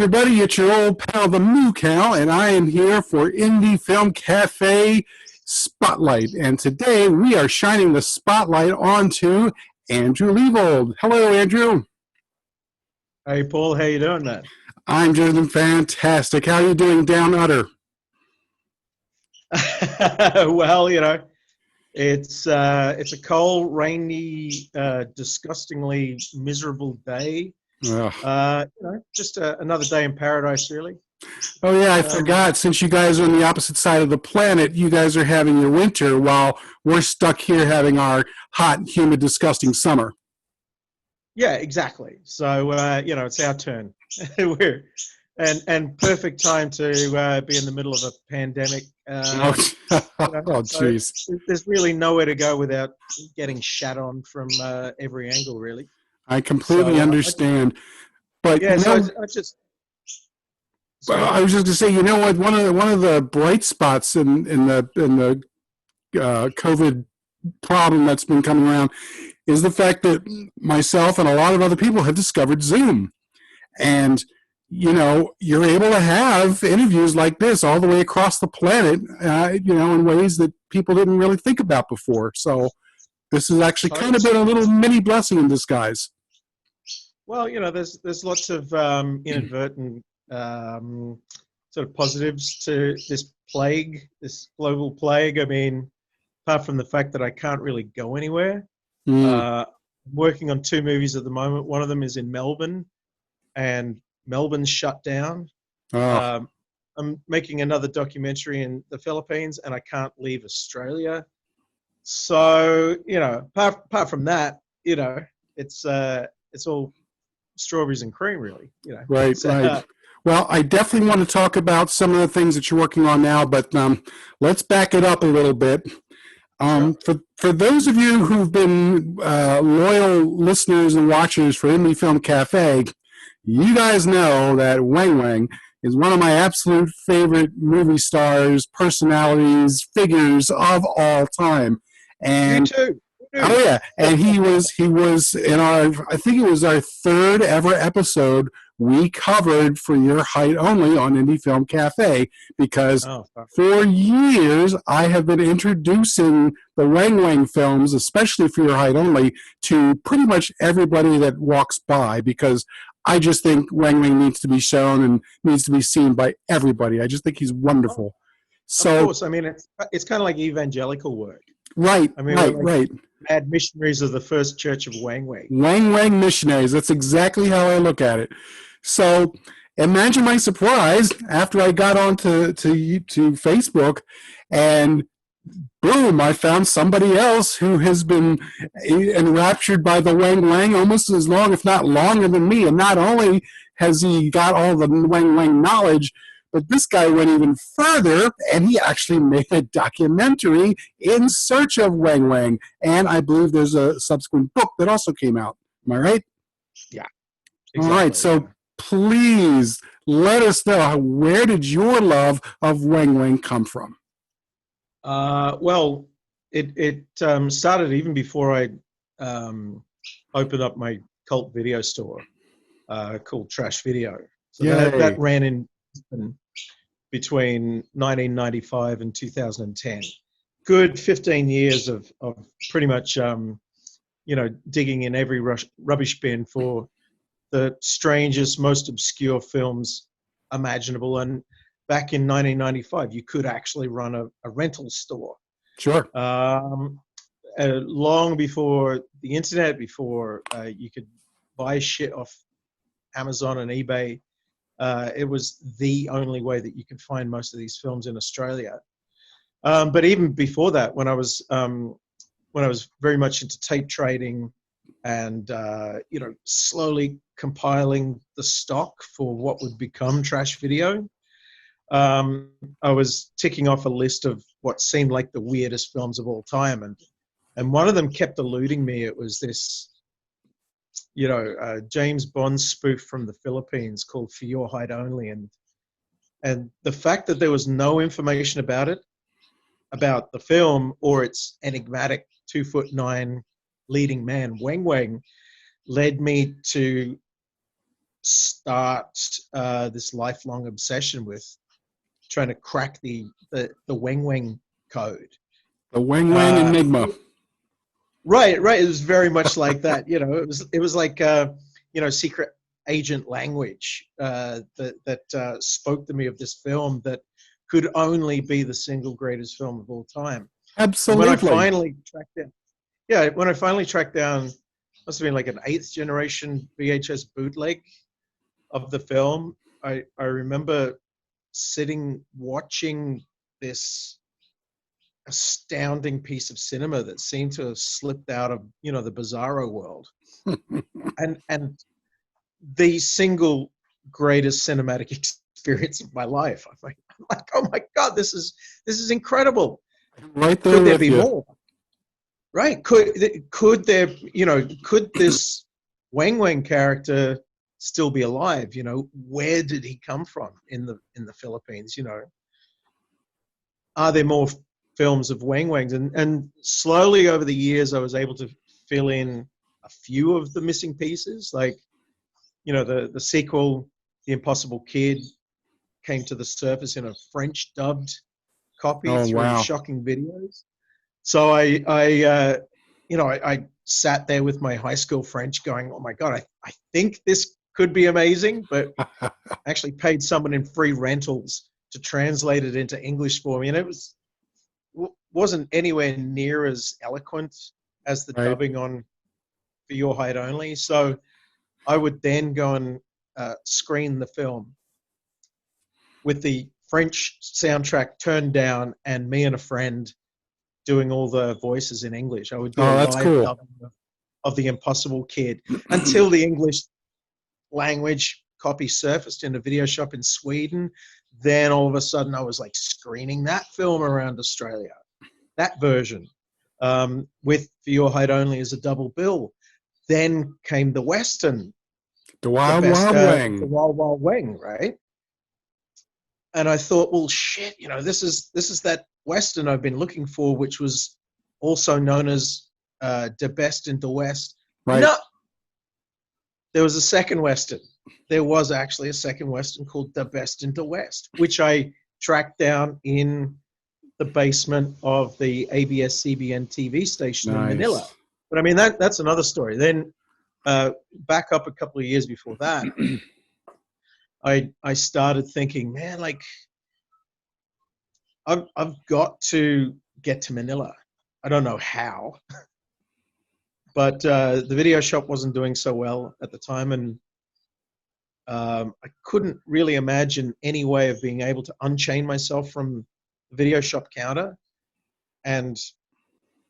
everybody, it's your old pal, the Moo Cow, and I am here for Indie Film Cafe Spotlight. And today we are shining the spotlight onto Andrew Leavold. Hello, Andrew. Hey, Paul, how you doing, man? I'm doing fantastic. How are you doing down under? Well, it's a cold, rainy, disgustingly miserable day. Just another day in paradise, really. Oh, yeah, I forgot. Since you guys are on the opposite side of the planet, you guys are having your winter while we're stuck here having our hot, humid, disgusting summer. Yeah, exactly. So, it's our turn. We're and perfect time to be in the middle of a pandemic. Oh, jeez. So there's really nowhere to go without getting shat on from every angle, really. I completely understand. But yeah, I was just going to say, you know what? One of the bright spots in the COVID problem that's been coming around is the fact that myself and a lot of other people have discovered Zoom, and you're able to have interviews like this all the way across the planet, in ways that people didn't really think about before. So this has actually kind of been a little mini blessing in disguise. Well, there's lots of inadvertent sort of positives to this plague, this global plague. I mean, apart from the fact that I can't really go anywhere. Working on 2 movies at the moment. One of them is in Melbourne, and Melbourne's shut down. I'm making another documentary in the Philippines, and I can't leave Australia. So, apart from that, it's all strawberries and cream, really. Right, right. Well, I definitely want to talk about some of the things that you're working on now, but let's back it up a little bit. For those of you who've been loyal listeners and watchers for Indie Film Cafe, you guys know that Weng Weng is one of my absolute favorite movie stars, personalities, figures of all time. And you too. Oh yeah, and he was in I think it was our 3rd ever episode we covered For Your Height Only on Indie Film Cafe, because for years I have been introducing the Weng Weng films, especially For Your Height Only, to pretty much everybody that walks by, because I just think Weng Weng needs to be shown and needs to be seen by everybody. I just think he's wonderful. So, of course, I mean, it's kind of like evangelical work. Right, I mean, right. Mad missionaries of the First Church of Weng Weng. Weng Weng missionaries. That's exactly how I look at it. So imagine my surprise after I got onto to Facebook, and boom, I found somebody else who has been enraptured by the Weng Weng almost as long, if not longer than me. And not only has he got all the Weng Weng knowledge, but this guy went even further, and he actually made a documentary in search of Weng Weng. And I believe there's a subsequent book that also came out. Am I right? Yeah. Exactly. All right. So please let us know, where did your love of Weng Weng come from? Well, it started even before I opened up my cult video store called Trash Video. So that ran in between 1995 and 2010. Good 15 years of pretty much, digging in every rubbish bin for the strangest, most obscure films imaginable. And back in 1995, you could actually run a rental store. Sure. Long before the internet, before you could buy shit off Amazon and eBay, it was the only way that you could find most of these films in Australia. But even before that, when I was very much into tape trading and slowly compiling the stock for what would become Trash Video, I was ticking off a list of what seemed like the weirdest films of all time, and one of them kept eluding me. It was this James Bond spoof from the Philippines called For Your Height Only, and the fact that there was no information about it, about the film, or its enigmatic 2'9" leading man Weng Weng, led me to start this lifelong obsession with trying to crack the Weng Weng code. The Weng Weng Uh, Enigma. right. It was very much like that. It was like secret agent language that spoke to me of this film that could only be the single greatest film of all time. And when I Absolutely. finally tracked down, when I finally tracked down, must have been like an 8th generation VHS bootleg of the film. I remember sitting watching this astounding piece of cinema that seemed to have slipped out of the bizarro world, and the single greatest cinematic experience of my life. I'm like, oh my god, this is incredible. Right there Could there with be you. more? Right? Could there? Could this Weng Weng character still be alive? Where did he come from in the Philippines? Are there more films of Weng Wengs? And slowly over the years, I was able to fill in a few of the missing pieces. Like, the sequel, The Impossible Kid, came to the surface in a French dubbed copy Oh, through wow. Shocking Videos. So I sat there with my high school French going, oh my God, I think this could be amazing, but I actually paid someone in free rentals to translate it into English for me. And it wasn't anywhere near as eloquent as the Right. dubbing on For Your Height Only. So I would then go and screen the film with the French soundtrack turned down and me and a friend doing all the voices in English. I would do a Oh, that's live cool. dubbing of The Impossible Kid until the English language copy surfaced in a video shop in Sweden. Then all of a sudden I was like screening that film around Australia, that version, with For Your Height Only as a double bill. Then came the Western, The the Wild best, Wild the Weng. Wild Wild Weng, right? And I thought, well, shit, this is that Western I've been looking for, which was also known as De Best in the West. Right. No, there was a second Western. There was actually a second Western called The Best in the West, which I tracked down in the basement of the ABS-CBN TV station in Manila. Nice. But I mean, that's another story. Then back up a couple of years before that, I started thinking, man, like I've got to get to Manila. I don't know how, but the video shop wasn't doing so well at the time, and I couldn't really imagine any way of being able to unchain myself from the video shop counter and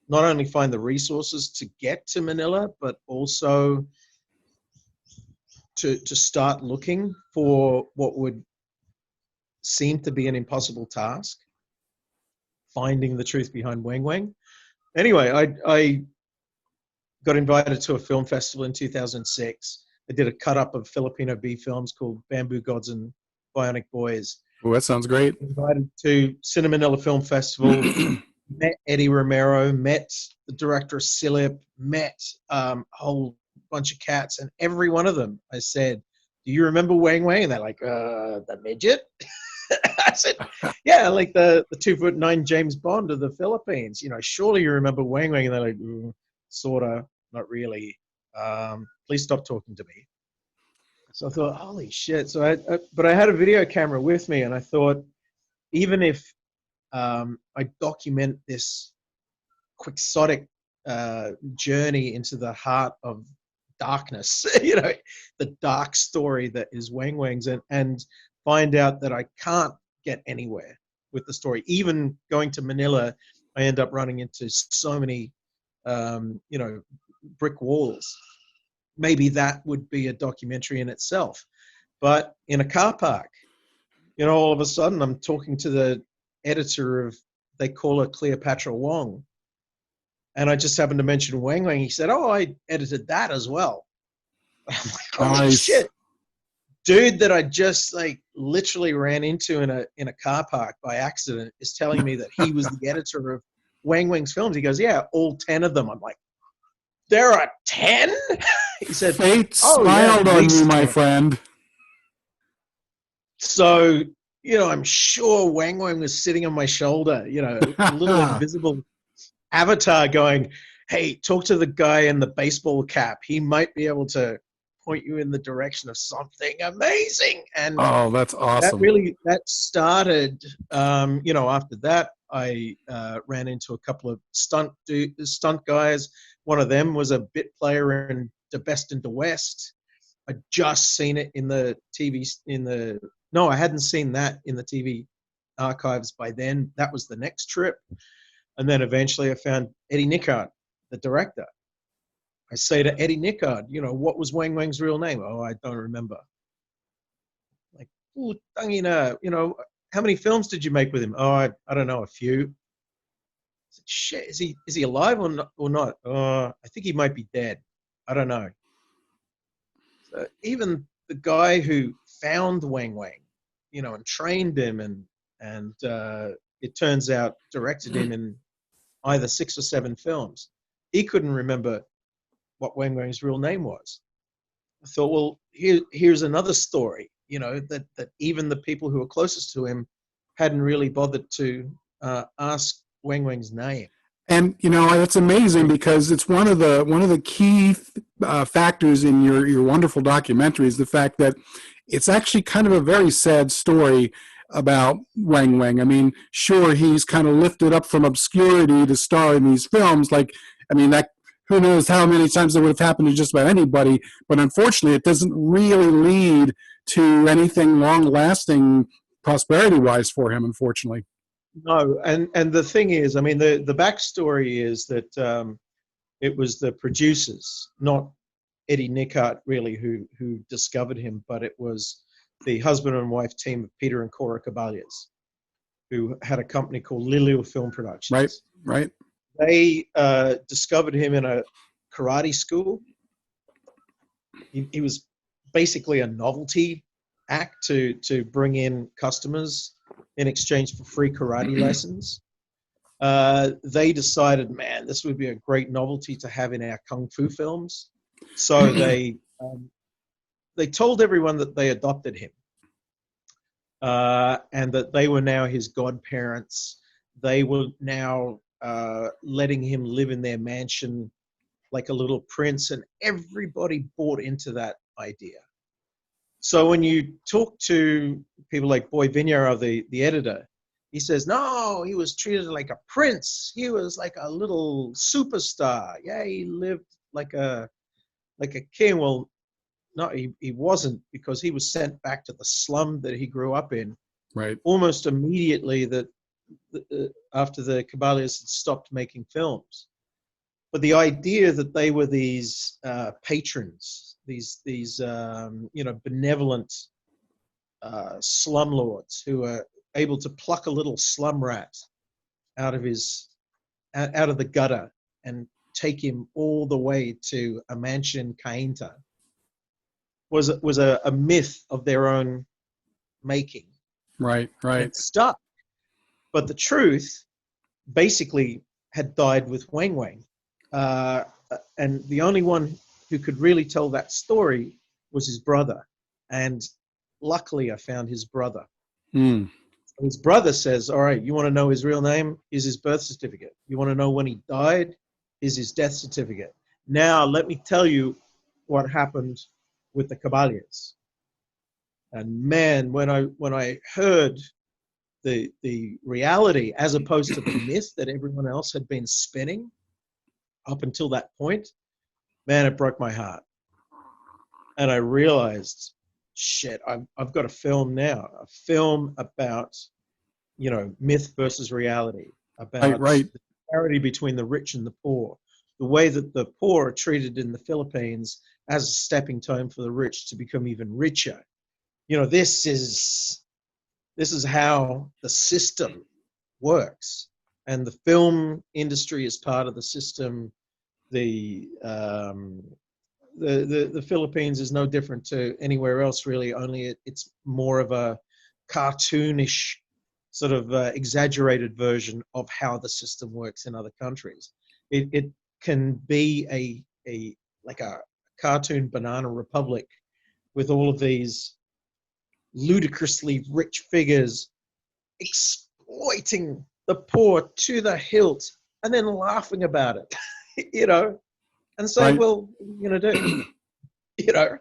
not only find the resources to get to Manila, but also to start looking for what would seem to be an impossible task, finding the truth behind Weng Weng. Anyway, I got invited to a film festival in 2006. I did a cut-up of Filipino B films called Bamboo Gods and Bionic Boys. Oh, that sounds great. Invited to Cinemanila Film Festival, met Eddie Romero, met the director of Silip, met a whole bunch of cats, and every one of them I said, do you remember Weng Weng? And they're like, the midget? I said, yeah, like the 2'9" James Bond of the Philippines. Surely you remember Weng Weng. And they're like, sorta, not really. Please stop talking to me. So I thought, holy shit. So but I had a video camera with me, and I thought, even if I document this quixotic journey into the heart of darkness, the dark story that is Weng Weng's, and find out that I can't get anywhere with the story. Even going to Manila, I end up running into so many, brick walls. Maybe that would be a documentary in itself. But in a car park, all of a sudden I'm talking to the editor of, they call her Cleopatra Wong. And I just happened to mention Weng Weng. He said, oh, I edited that as well. I'm like, holy Nice. shit. Dude that I just literally ran into in a car park by accident is telling me that he was the editor of Weng Weng's films. He goes, yeah, all 10 of them. I'm like, there are 10? He said, Fate oh, yeah, smiled at on you, least my 10. friend. So, I'm sure Weng Weng was sitting on my shoulder, a little invisible avatar going, hey, talk to the guy in the baseball cap. He might be able to point you in the direction of something amazing. And Oh, that's awesome. that started, after that, I ran into a couple of stunt guys. One of them was a bit player in The Best and the West. I'd just seen it in the TV, no, I hadn't seen that in the TV archives by then. That was the next trip. And then eventually I found Eddie Nickard, the director. I say to Eddie Nickard, what was Weng Weng's real name? Oh, I don't remember. Like, ooh, Tangina, how many films did you make with him? Oh, I don't know, a few. I said, shit, is he alive or not? I think he might be dead. I don't know. So even the guy who found Weng Weng, and trained him and it turns out directed him in either 6 or 7 films, he couldn't remember what Weng Weng's real name was. I thought, well, here's another story, that even the people who were closest to him hadn't really bothered to ask Weng Weng's name. And that's amazing because it's one of the key factors in your wonderful documentary is the fact that it's actually kind of a very sad story about Weng Weng. I mean, sure, he's kind of lifted up from obscurity to star in these films. That who knows how many times that would have happened to just about anybody. But unfortunately, it doesn't really lead to anything long-lasting prosperity-wise for him, unfortunately. No, and the thing is, the backstory is that it was the producers, not Eddie Nickard, really, who discovered him, but it was the husband and wife team of Peter and Cora Caballes, who had a company called Liliu Film Productions. Right. They discovered him in a karate school. He was basically a novelty act to bring in customers in exchange for free karate lessons. They decided, man, this would be a great novelty to have in our kung fu films. So they told everyone that they adopted him and that they were now his godparents. They were now letting him live in their mansion like a little prince, and everybody bought into that idea. So when you talk to people like Boy Vinyar, the editor, he says, no, he was treated like a prince. He was like a little superstar. Yeah, he lived like a king. Well, no, he wasn't, because he was sent back to the slum that he grew up in. Right. Almost immediately after the Caballes had stopped making films. But the idea that they were these patrons, these benevolent slumlords who are able to pluck a little slum rat out of the gutter and take him all the way to a mansion in Cainta was a myth of their own making. Right. It stuck. But the truth basically had died with Weng Weng. And the only one who could really tell that story was his brother. And luckily, I found his brother. Mm. His brother says, all right, you want to know his real name? Here's his birth certificate. You want to know when he died? Here's his death certificate. Now, let me tell you what happened with the Caballes. And man, when I heard the reality as opposed to the myth that everyone else had been spinning up until that point, man, it broke my heart. And I realized, shit, I've got a film now, a film about, myth versus reality, about Right. the disparity between the rich and the poor, the way that the poor are treated in the Philippines as a stepping stone for the rich to become even richer. This is how the system works, and the film industry is part of the system. The Philippines is no different to anywhere else, really. Only it's more of a cartoonish, sort of exaggerated version of how the system works in other countries. It can be a a like a cartoon Banana Republic with all of these ludicrously rich figures exploiting the poor to the hilt and then laughing about it, you know, and say, Right. well, what are you going to do? You know,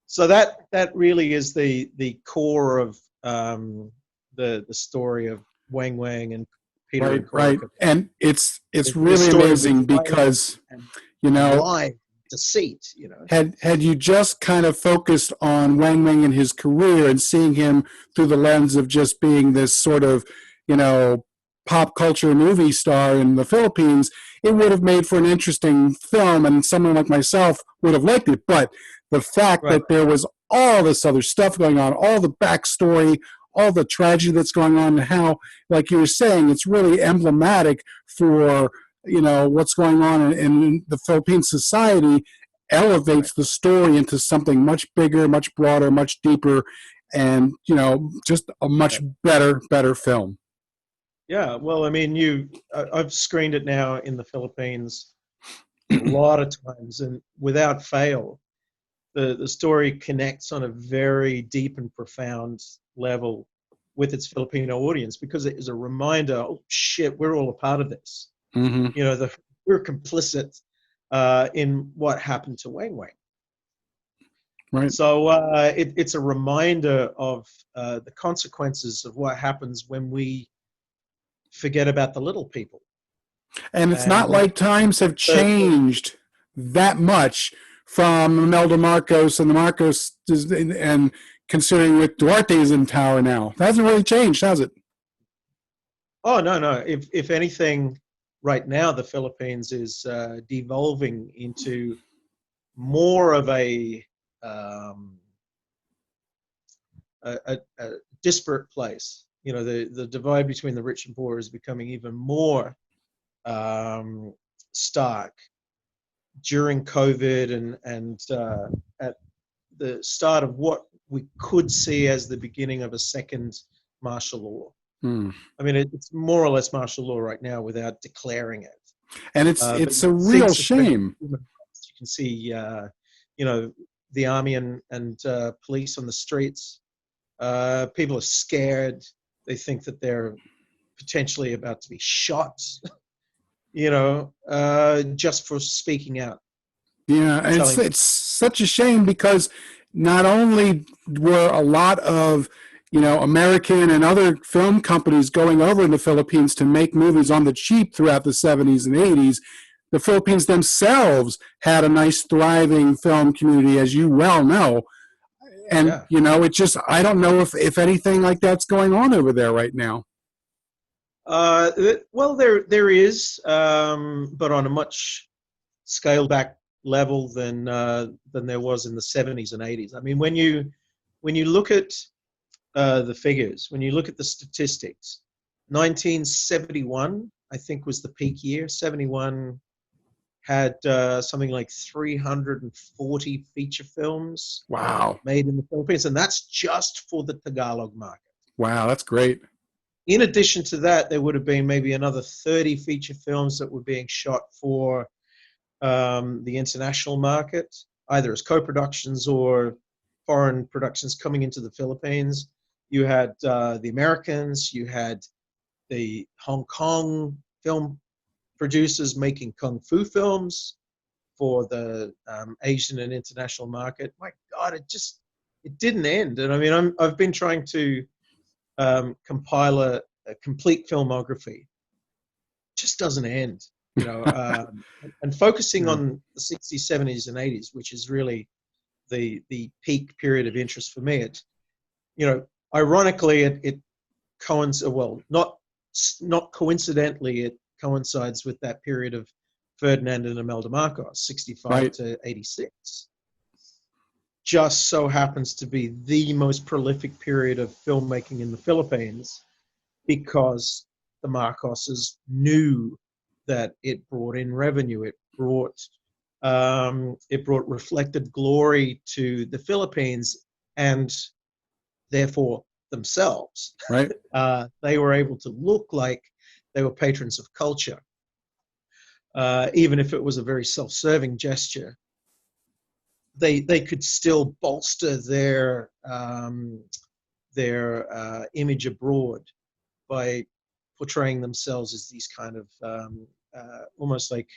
so that really is the core of the story of Weng Weng and Peter Right. and Right. Corica. And it's The really story of amazing betrayal because, and, you and know, lie, deceit, you know. had you just kind of focused on Wang Ming and his career and seeing him through the lens of just being this sort of, you know, pop culture movie star in the Philippines, it would have made for an interesting film, and someone like myself would have liked it. But the fact Right. that there was all this other stuff going on, all the backstory, all the tragedy that's going on, and how, like you were saying, it's really emblematic for, you know, what's going on in the Philippine society, Right. elevates the story into something much bigger, much broader, much deeper, and, you know, just a much better film. Yeah. Well, I mean, I've screened it now in the Philippines a lot of times, and without fail, the story connects on a very deep and profound level with its Filipino audience because it is a reminder, oh shit, we're all a part of this. Mm-hmm. You know, we're complicit in what happened to Weng Weng. Right. So it's a reminder of the consequences of what happens when we forget about the little people. And it's And not when like times have the changed that much from Imelda Marcos and the Marcos, and considering with Duarte is in power now. That hasn't really changed, has it? oh no, if anything, right now the Philippines is devolving into more of um, a disparate place. You know, the divide between the rich and poor is becoming even more um, stark during COVID and at the start of what we could see as the beginning of a second martial law. Hmm. I mean, it's more or less martial law right now without declaring it. And But it's you a can see real suppression shame. of human rights. You can see, you know, the army and police on the streets. People are scared. They think that they're potentially about to be shot. You know, just for speaking out Yeah, and and telling. it's such a shame because not only were a lot of, you know, American and other film companies going over in the Philippines to make movies on the cheap throughout the 70s and 80s, the Philippines themselves had a nice thriving film community, as you well know. And, Yeah. you know, it just, I don't know if anything like that's going on over there right now. Well, there is, but on a much scaled back level than there was in the 70s and 80s. I mean, when you look at the figures, when you look at the statistics, 1971, I think, was the peak year. 71 had something like 340 feature films Wow. made in the Philippines, and that's just for the Tagalog market. Wow, that's great. In addition to that, there would have been maybe another 30 feature films that were being shot for the international market, either as co-productions or foreign productions coming into the Philippines. You had the Americans, you had the Hong Kong film producers making kung fu films for the Asian and international market. My God, it didn't end. And I mean, I've been trying to compile a complete filmography. Just doesn't end, you know. And focusing Yeah. on the 60s, 70s, and 80s, which is really the peak period of interest for me. It, you know, ironically, it coincides. Well, not coincidentally, it coincides with that period of Ferdinand and Imelda Marcos, 65 Right. to 86. Just so happens to be the most prolific period of filmmaking in the Philippines because the Marcoses knew that it brought in revenue. It brought reflected glory to the Philippines and therefore themselves. Right. They were able to look like they were patrons of culture. even if it was a very self-serving gesture, they could still bolster their image abroad by portraying themselves as these kind of almost like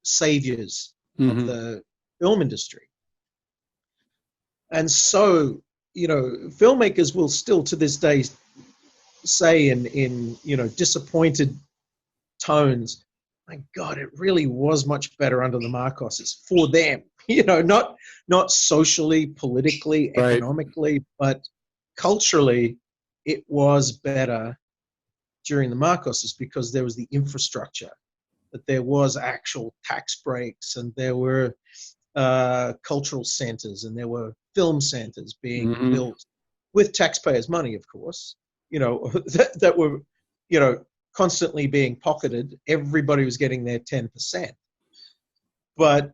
saviors of the film industry. And so, filmmakers will still to this day say in disappointed tones, my God, it really was much better under the Marcoses for them. Not socially, politically, Right. economically, but culturally, it was better during the Marcoses because there was the infrastructure, that there was actual tax breaks, and there were cultural centers, and there were film centers being built with taxpayers' money, of course, that were, constantly being pocketed. Everybody was getting their 10%. But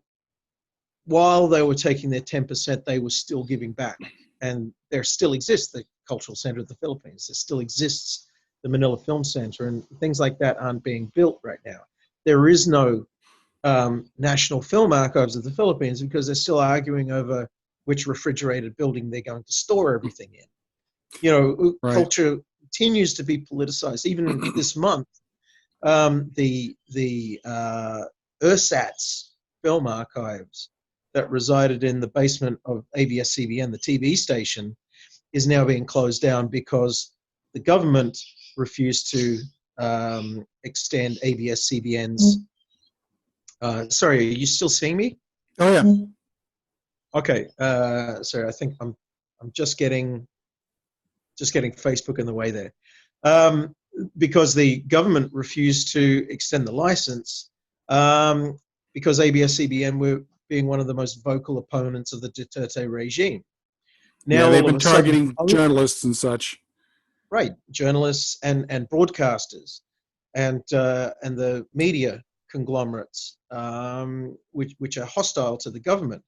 while they were taking their 10%, they were still giving back. And there still exists the Cultural Center of the Philippines. There still exists the Manila Film Center, and things like that aren't being built right now. There is no National Film Archives of the Philippines because they're still arguing over which refrigerated building they're going to store everything in. Right. Culture continues to be politicized. Even this month, the ersatz film archives that resided in the basement of ABS-CBN, the TV station, is now being closed down because the government refused to extend ABS-CBN's. Sorry, are you still seeing me? Oh yeah. Okay. Sorry, I think I'm just getting Facebook in the way there, because the government refused to extend the license because ABS-CBN were being one of the most vocal opponents of the Duterte regime. Now, they've all been of a sudden, targeting journalists and such. Right, journalists and broadcasters, and the media conglomerates, which are hostile to the government.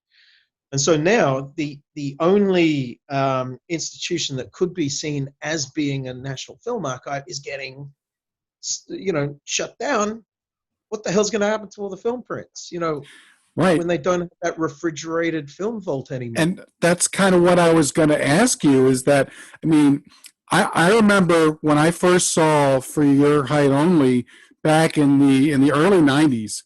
And so now the only institution that could be seen as being a national film archive is getting, shut down. What the hell's going to happen to all the film prints? Right. When they don't have that refrigerated film vault anymore. And that's kind of what I was going to ask you, is that, I mean, I remember when I first saw For Your Height Only back in the early 90s,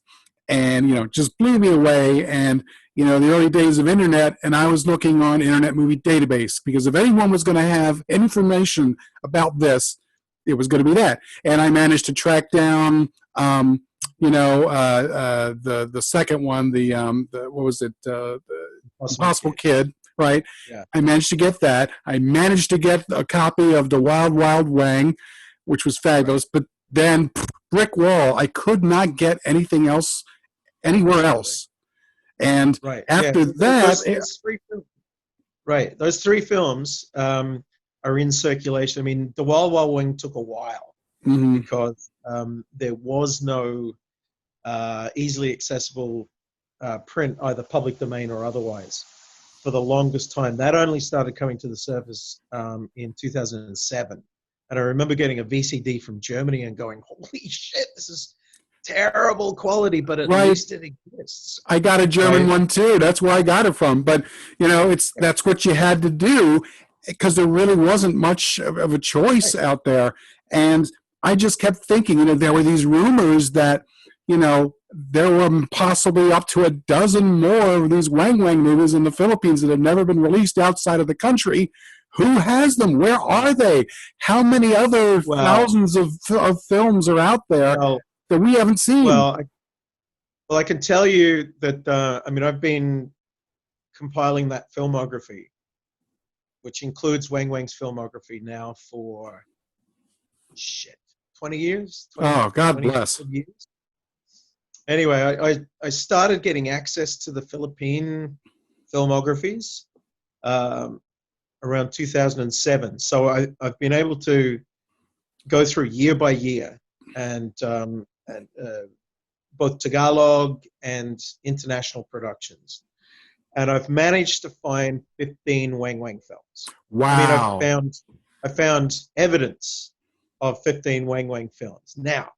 and just blew me away. And the early days of internet, and I was looking on Internet Movie Database, because if anyone was going to have information about this, it was going to be that. And I managed to track down the second one, the what was it, the Impossible Kid, right? Yeah. I managed to get that. I managed to get a copy of the Wild Wild Weng, which was fabulous. Right. But then, brick wall. I could not get anything else anywhere else. And after that, those three films are in circulation. I mean, the Wild Wild Weng took a while because there was no easily accessible print, either public domain or otherwise, for the longest time. That only started coming to the surface in 2007. And I remember getting a VCD from Germany and going, holy shit, this is terrible quality, but at least it exists. I got a German one too. That's where I got it from. But that's what you had to do, because there really wasn't much of a choice out there. And I just kept thinking, there were these rumors that, there were possibly up to a dozen more of these Weng Weng movies in the Philippines that have never been released outside of the country. Who has them? Where are they? How many other thousands of films are out there that we haven't seen? Well, I can tell you that, I've been compiling that filmography, which includes Weng Weng's filmography now for 20 years. 20, God bless. Years. Anyway, I started getting access to the Philippine filmographies around 2007. So I've been able to go through year by year and both Tagalog and international productions. And I've managed to find 15 Weng Weng films. Wow. I found evidence of 15 Weng Weng films. Now,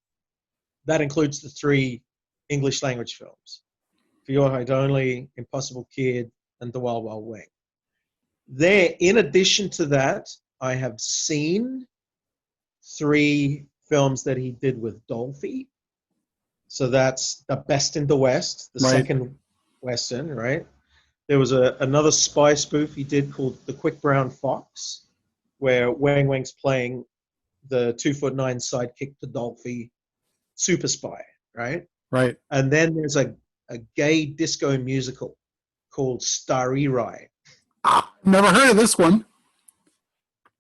that includes the 3 English language films: For Your Height Only, Impossible Kid, and The Wild Wild Weng. There, in addition to that, I have seen 3 films that he did with Dolphy. So that's The Best in the West, the Right. second Western, right? There was another spy spoof he did called The Quick Brown Fox, where Weng Weng's playing the 2'9" sidekick to Dolphy, super spy, right? Right. And then there's a gay disco musical called Starry Rye. Never heard of this one.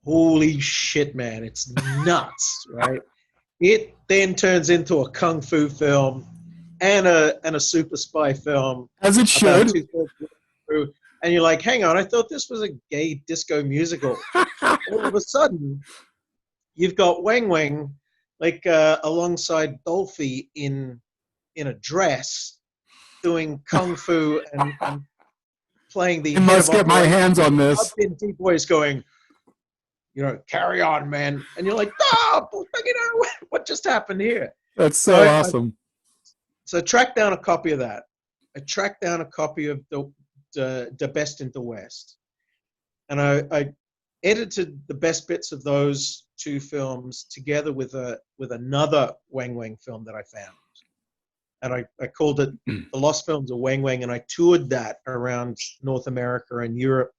Holy shit, man. It's nuts, right? It then turns into a kung fu film and a super spy film. As it About should. 2/3 through. And you're like, hang on, I thought this was a gay disco musical. All of a sudden, you've got Weng Weng like alongside Dolphy in a dress doing kung fu and playing the I head must of get my operation. hands on this. Up in deep voice going, carry on, man. And you're like, what just happened here? That's so awesome. So I tracked down a copy of that. I tracked down a copy of the Best in the West. And I edited the best bits of those 2 films together with another Weng Weng film that I found. And I called it The Lost Films of Weng Weng, and I toured that around North America and Europe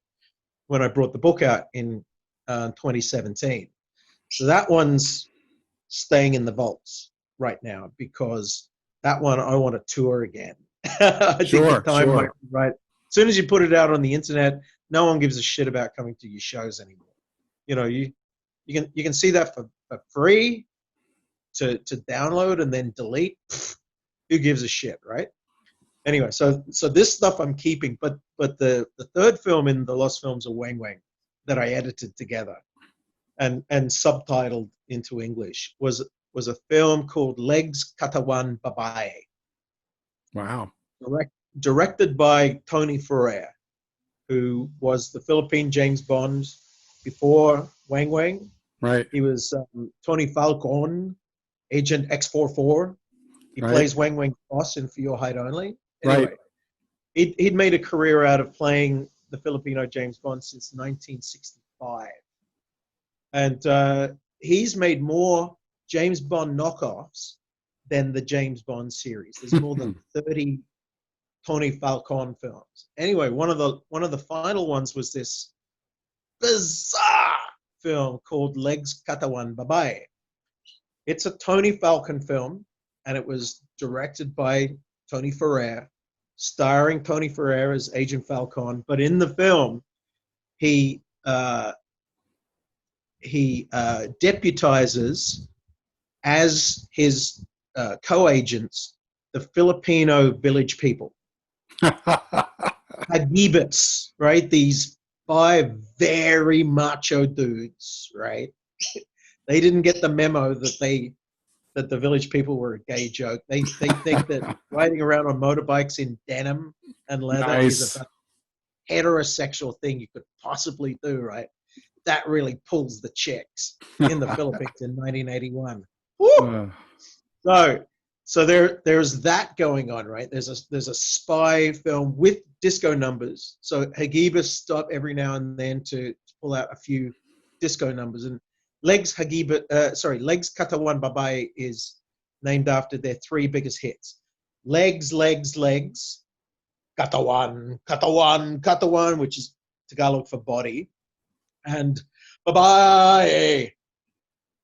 when I brought the book out in 2017. So that one's staying in the vaults right now because that one I want to tour again. I think the time might be right. As soon as you put it out on the internet, no one gives a shit about coming to your shows anymore. You can see that for free to download and then delete. Pfft, who gives a shit, right? Anyway, so this stuff I'm keeping, but the 3rd film in the Lost Films of Weng Weng that I edited together and subtitled into English was a film called Legs Katawan Babae. Wow. Directed by Tony Ferrer, who was the Philippine James Bond before Weng Weng. Right. He was Tony Falcon, Agent X44. He Right. plays Weng Weng's boss in For Your Height Only. Anyway, he'd made a career out of playing the Filipino James Bond since 1965. And he's made more James Bond knockoffs than the James Bond series. There's more than 30 Tony Falcon films. Anyway, one of the final ones was this bizarre film called Legs Katawan Babae. It's a Tony Falcon film, and it was directed by Tony Ferrer, starring Tony Ferrer as Agent Falcon. But in the film, he deputizes as his co-agents the Filipino village people. Hagibits, right? These 5 very macho dudes, right? They didn't get the memo that the village people were a gay joke. They think that riding around on motorbikes in denim and leather is about heterosexual thing you could possibly do, right? That really pulls the chicks in the Philippines in 1981. So there's that going on, right? There's a spy film with disco numbers. So Hagibis stop every now and then to pull out a few disco numbers. And Legs Katawan Babae is named after their 3 biggest hits. Legs, Legs, Legs, Katawan, Katawan, Katawan, which is Tagalog for body, and Babae,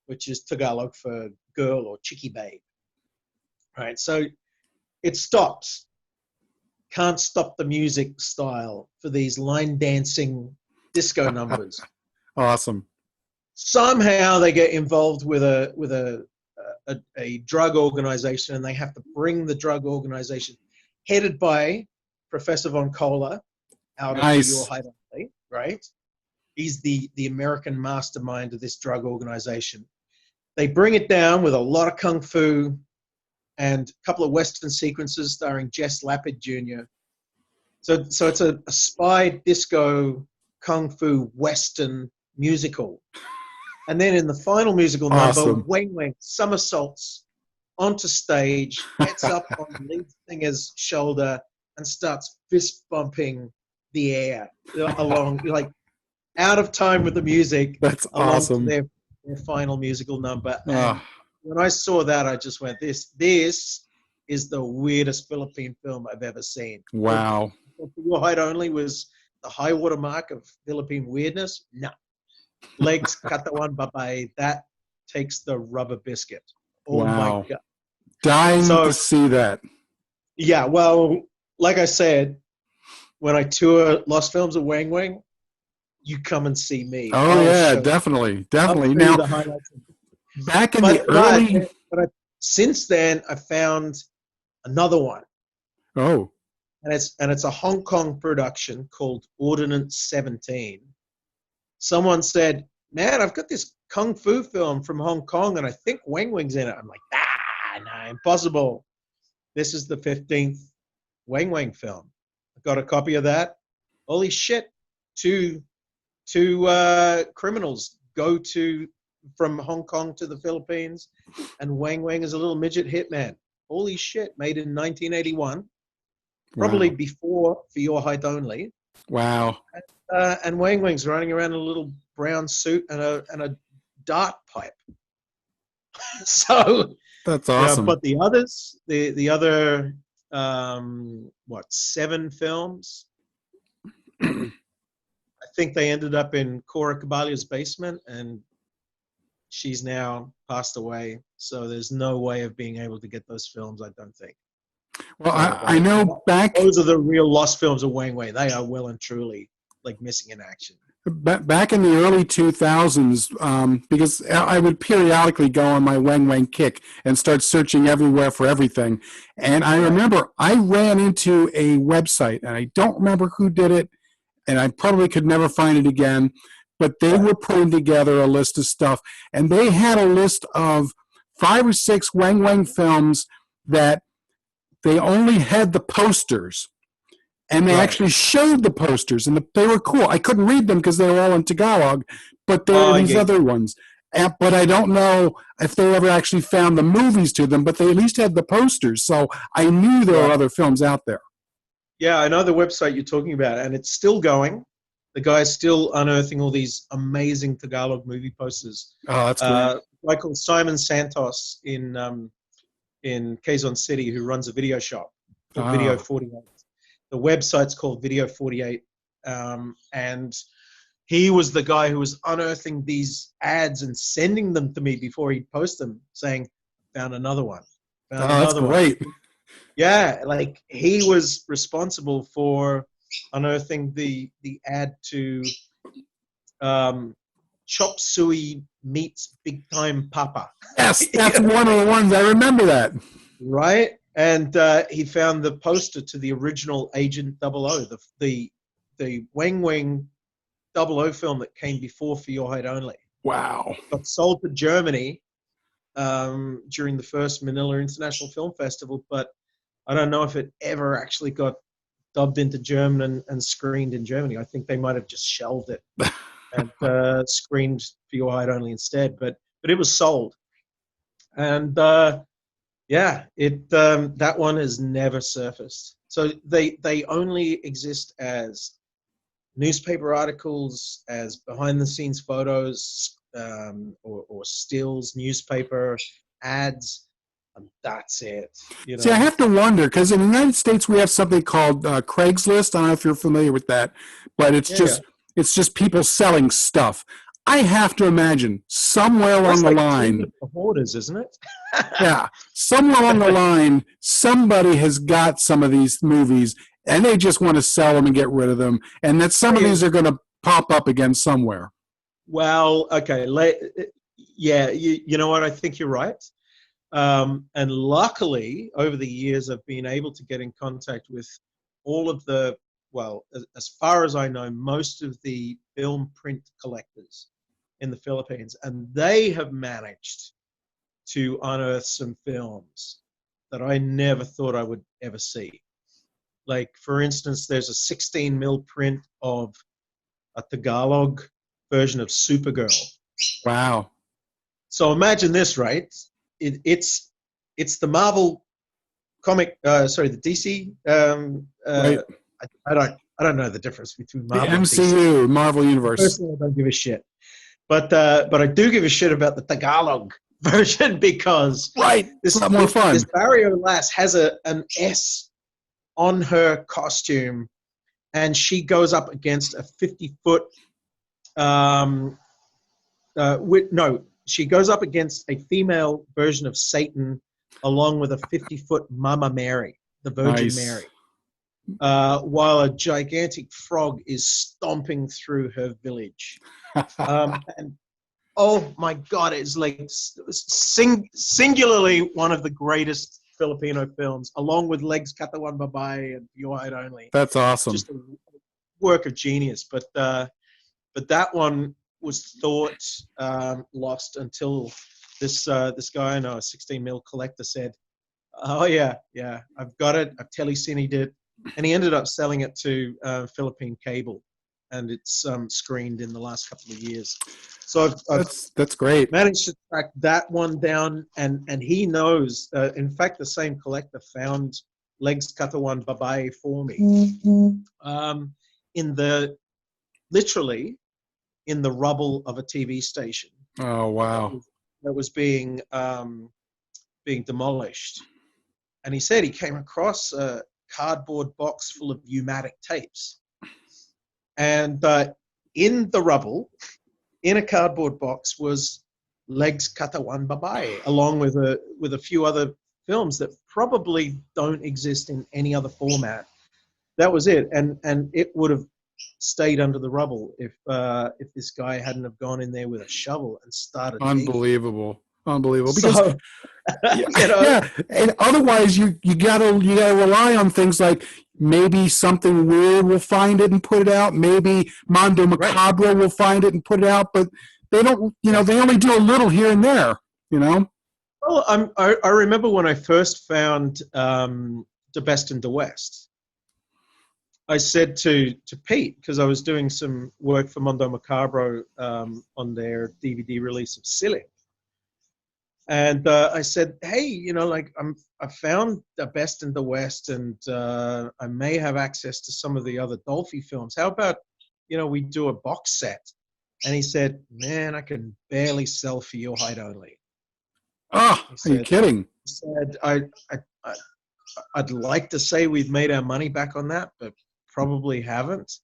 which is Tagalog for girl or chickie babe. Right, so it stops. Can't stop the music style for these line dancing disco numbers. Awesome. Somehow they get involved with a drug organization, and they have to bring the drug organization headed by Professor Von Kohler out of Your Height Only, right? He's the American mastermind of this drug organization. They bring it down with a lot of kung fu and a couple of Western sequences starring Jess Lapid Jr. So it's a spy disco kung fu Western musical. And then in the final musical number, Weng Weng somersaults onto stage, gets up on the lead singer's shoulder, and starts fist bumping the air along, like out of time with the music, That's along to awesome. their final musical number. And Ah, when I saw that, I just went, this is the weirdest Philippine film I've ever seen. wow. For Your Height Only was the high water mark of Philippine weirdness. No. Legs, Katawan Babay, that takes the rubber biscuit. Oh my Wow. God. Dying So, to see that. yeah, well, like I said, when I tour Lost Films of Weng Weng, you come and see me. Oh I'll yeah, show definitely, I'll definitely. show you Now, the highlights. back in the But but early, but I, since then I found another one, oh, and it's a Hong Kong production called Ordinance 17. Someone said, "Man, I've got this kung fu film from Hong Kong, and I think Weng Weng's in it." I'm like, no, impossible. This is the 15th Weng Weng film. I got a copy of that. Holy shit! Two criminals go to from Hong Kong to the Philippines, and Weng Weng is a little midget hitman. Holy shit! Made in 1981, probably wow, before For Your Height Only. wow. And Weng Weng's running around in a little brown suit and a dart pipe. So, That's yeah, awesome. but the others, the other, what, 7 films? I think they ended up in Cora Caballo's basement, and she's now passed away. So there's no way of being able to get those films, I don't think. Well, So I know back those are the real lost films of Wang Wei. They are well and truly like missing in action. back in the early 2000s, because I would periodically go on my Weng Weng kick and start searching everywhere for everything. And I Right. remember I ran into a website, and I don't remember who did it, and I probably could never find it again, but they Right. were putting together a list of stuff, and they had a list of 5 or 6 Weng Weng films that they only had the posters, and they Right. actually showed the posters, and they were cool. I couldn't read them because they were all in Tagalog, but there were Oh, these yeah. other ones. But I don't know if they ever actually found the movies to them, but they at least had the posters, so I knew there were Right. other films out there. Yeah, I know the website you're talking about, and it's still going. The guy's still unearthing all these amazing Tagalog movie posters. Oh, that's great. A guy called Simon Santos in Quezon City who runs a video shop called Video Oh, 48. The website's called Video 48, and he was the guy who was unearthing these ads and sending them to me before he'd post them, saying, "Found another one, found oh, that's another one." great. Yeah, like he was responsible for unearthing the ad to Chop Suey meets Big Time Papa. Yes, You that's know, one of the ones. I remember that. right? And he found the poster to the original Agent Double O, the Weng Weng Double O film that came before For Your Height Only. Wow. Got sold to Germany during the first Manila International Film Festival, but I don't know if it ever actually got dubbed into German and screened in Germany. I think they might have just shelved it and screened For Your Height Only instead. But it was sold, and yeah, it that one has never surfaced. So they only exist as newspaper articles, as behind the scenes photos, or stills, newspaper ads, and that's it. You See, I know. have to wonder because in the United States we have something called Craigslist. I don't know if you're familiar with that, but Yeah, yeah. it's just people selling stuff. I have to imagine somewhere along That's the like Tinder line, for hoarders, isn't it? yeah, somewhere along the line, somebody has got some of these movies and they just want to sell them and get rid of them, and that some of these are going to pop up again somewhere. Well, okay. Yeah, you know what? I think you're right. And luckily, over the years, I've been able to get in contact with all of the, well, as far as I know, most of the film print collectors in the Philippines, and they have managed to unearth some films that I never thought I would ever see. Like, for instance, there's a 16 mil print of a Tagalog version of Supergirl. Wow. So imagine this, right? It's it's the Marvel comic, the DC. Right. I don't know the difference between The Marvel and DC. MCU, Marvel Universe. Personally, I don't give a shit. But I do give a shit about the Tagalog version because Right. It's a lot more fun. this Barrio Lass has an S on her costume, and she goes up against a 50-foot. She goes up against a female version of Satan, along with a 50-foot Mama Mary, the Virgin Nice. Mary, while a gigantic frog is stomping through her village. And oh my God, it's like singularly one of the greatest Filipino films, along with Legs Katawan Babae and Your Height Only. That's awesome. Just a work of genius. But that one was thought lost until this guy I know, a 16 mil collector, said, "Oh yeah, I've got it. I've telecined it," and he ended up selling it to Philippine cable, and it's screened in the last couple of years. So That's great. managed to track that one down, and he knows. In fact, the same collector found Legs Katawan Babae for me literally in the rubble of a TV station. Oh wow. That was being demolished. And he said he came across a cardboard box full of pneumatic tapes. And in the rubble, in a cardboard box, was Legs Katawan Babae, along with a few other films that probably don't exist in any other format. That was it. And it would have stayed under the rubble if this guy hadn't have gone in there with a shovel and started Unbelievable. Because So, yeah, and otherwise you gotta rely on things like maybe something weird will find it and put it out. Maybe Mondo Macabro will find it and put it out, but they don't. They only do a little here and there. Well, I remember when I first found The Best and the West. I said to Pete, because I was doing some work for Mondo Macabro on their DVD release of Silly. And I said, hey, I found The Best in the West, and I may have access to some of the other Dolphy films. How about, we do a box set? And he said, man, I can barely sell for Your Height Only. Oh, are you kidding? He said, I'd like to say we've made our money back on that, but probably haven't.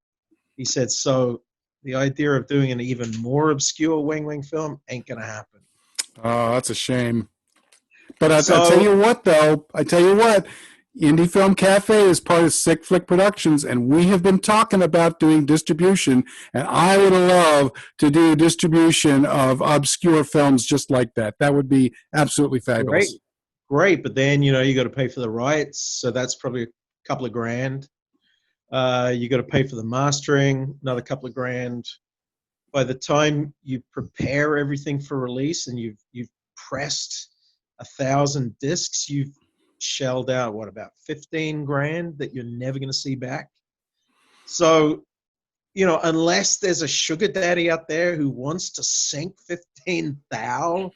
He said, so the idea of doing an even more obscure Weng Weng film ain't going to happen. Oh, that's a shame. But I tell you what, though. Indie Film Cafe is part of Sick Flick Productions, and we have been talking about doing distribution, and I would love to do distribution of obscure films just like that. That would be absolutely fabulous. Great. But then, you got to pay for the rights, so that's probably a couple of grand. You got to pay for the mastering, another couple of grand. By the time you prepare everything for release and you've pressed 1,000 discs, you've shelled out about 15 grand that you're never going to see back. So, unless there's a sugar daddy out there who wants to sink 15 thou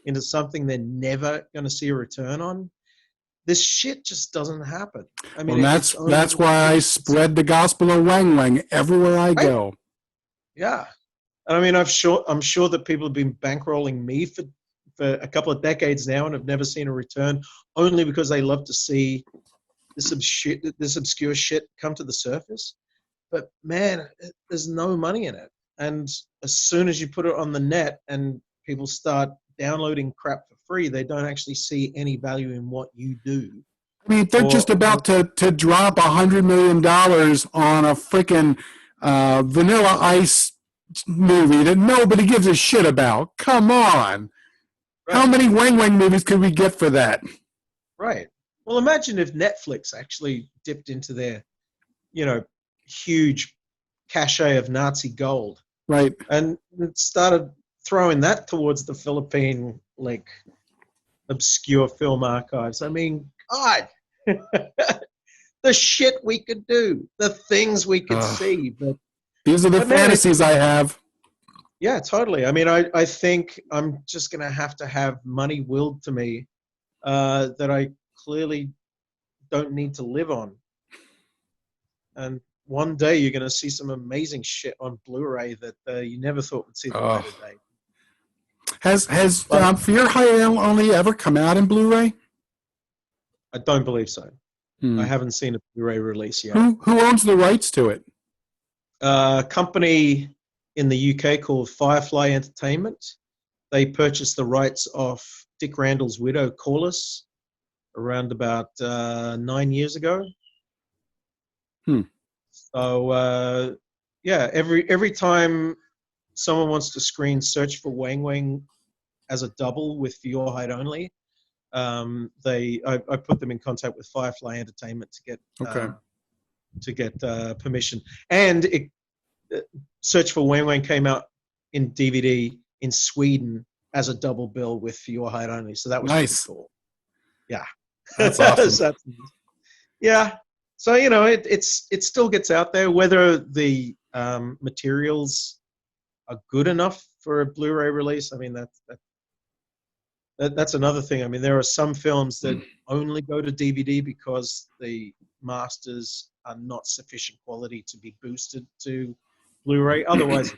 into something they're never going to see a return on, this shit just doesn't happen. I mean, that's why I spread the gospel of Weng Weng everywhere I go. Yeah. I mean, I'm sure that people have been bankrolling me for a couple of decades now and have never seen a return, only because they love to see this obscure shit come to the surface. But man, there's no money in it. And as soon as you put it on the net and people start downloading crap for free, they don't actually see any value in what you do. I mean, they're just about to drop $100 million on a freaking Vanilla Ice movie that nobody gives a shit about. Come on. Right. How many Weng Weng movies could we get for that? Right. Well, imagine if Netflix actually dipped into their, huge cachet of Nazi gold. Right. And started throwing that towards the Philippine, obscure film archives. I mean, God, the shit we could do, the things we could see. But these are the fantasies I have. Yeah, totally. I mean, I think I'm just going to have money willed to me that I clearly don't need to live on. And one day you're going to see some amazing shit on Blu-ray that you never thought would see the light of day. Has Fear High Only ever come out in Blu-ray? I don't believe so. I haven't seen a Blu-ray release yet. Who owns the rights to it? A company in the UK called Firefly Entertainment. They purchased the rights off Dick Randall's widow, Corliss, around about 9 years ago. So yeah, every time someone wants to screen Search for Weng Weng as a double with For Your Hide Only, I put them in contact with Firefly Entertainment to get permission. And Search for Weng Weng came out in DVD in Sweden as a double bill with For Your Hide Only, so that was nice. Pretty cool. Yeah, that's awesome. Yeah, so you know, it still gets out there. Whether the materials are good enough for a Blu-ray release, I mean that's another thing. I mean, there are some films that only go to DVD because the masters are not sufficient quality to be boosted to Blu-ray. Otherwise,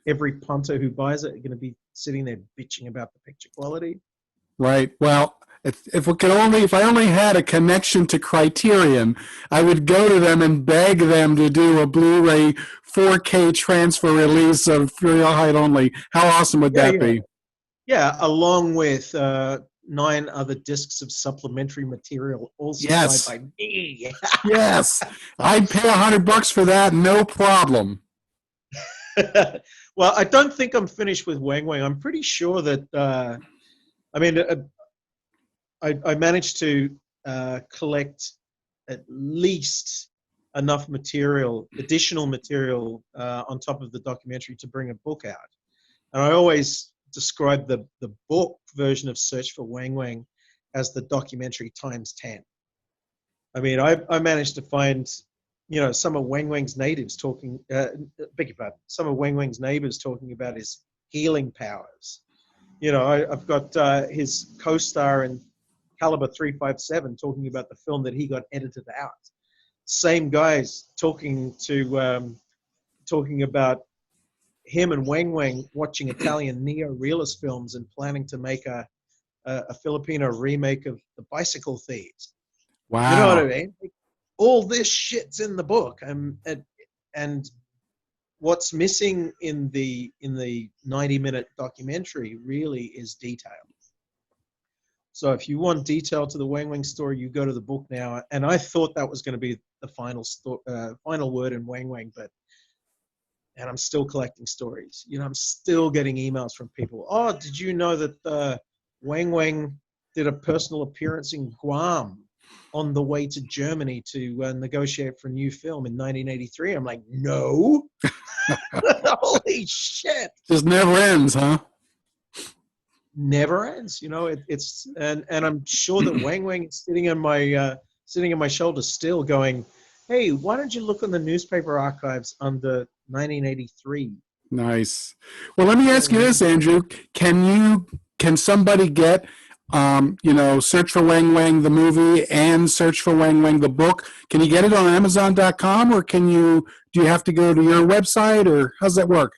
every punter who buys it are going to be sitting there bitching about the picture quality. Right. Well, if I only had a connection to Criterion, I would go to them and beg them to do a Blu-ray 4K transfer release of For Your Hide Only. How awesome would that be? Yeah, along with 9 other discs of supplementary material, all supplied by me. Yes, I'd pay $100 for that, no problem. Well, I don't think I'm finished with Weng Weng. I'm pretty sure that I managed to collect at least enough material, additional material, on top of the documentary to bring a book out. And I always describe the book version of Search for Weng Weng as the documentary times 10. I mean, I managed to find, you know, some of Weng Weng's natives talking, some of Weng Weng's neighbors talking about his healing powers. You know, I've got his co-star in Caliber 357 talking about the film that he got edited out. Same guys talking about him and Weng Weng watching Italian neo-realist films and planning to make a Filipino remake of The Bicycle Thieves. Wow. You know what I mean? All this shit's in the book, and what's missing in the 90-minute documentary really is detail. So if you want detail to the Weng Weng story, you go to the book now. And I thought that was going to be the final word in Weng Weng, and I'm still collecting stories. You know, I'm still getting emails from people. Oh, did you know that Weng Weng did a personal appearance in Guam on the way to Germany to negotiate for a new film in 1983? I'm like, no. Holy shit. Just never ends, huh? Never ends. You know, it's and I'm sure that Weng Weng is sitting on my shoulder still going, hey, why don't you look on the newspaper archives under 1983? Nice. Well, let me ask you this, Andrew. Can somebody get Search for Weng Weng the movie and Search for Weng Weng the book? Can you get it on Amazon.com, or do you have to go to your website, or how's that work?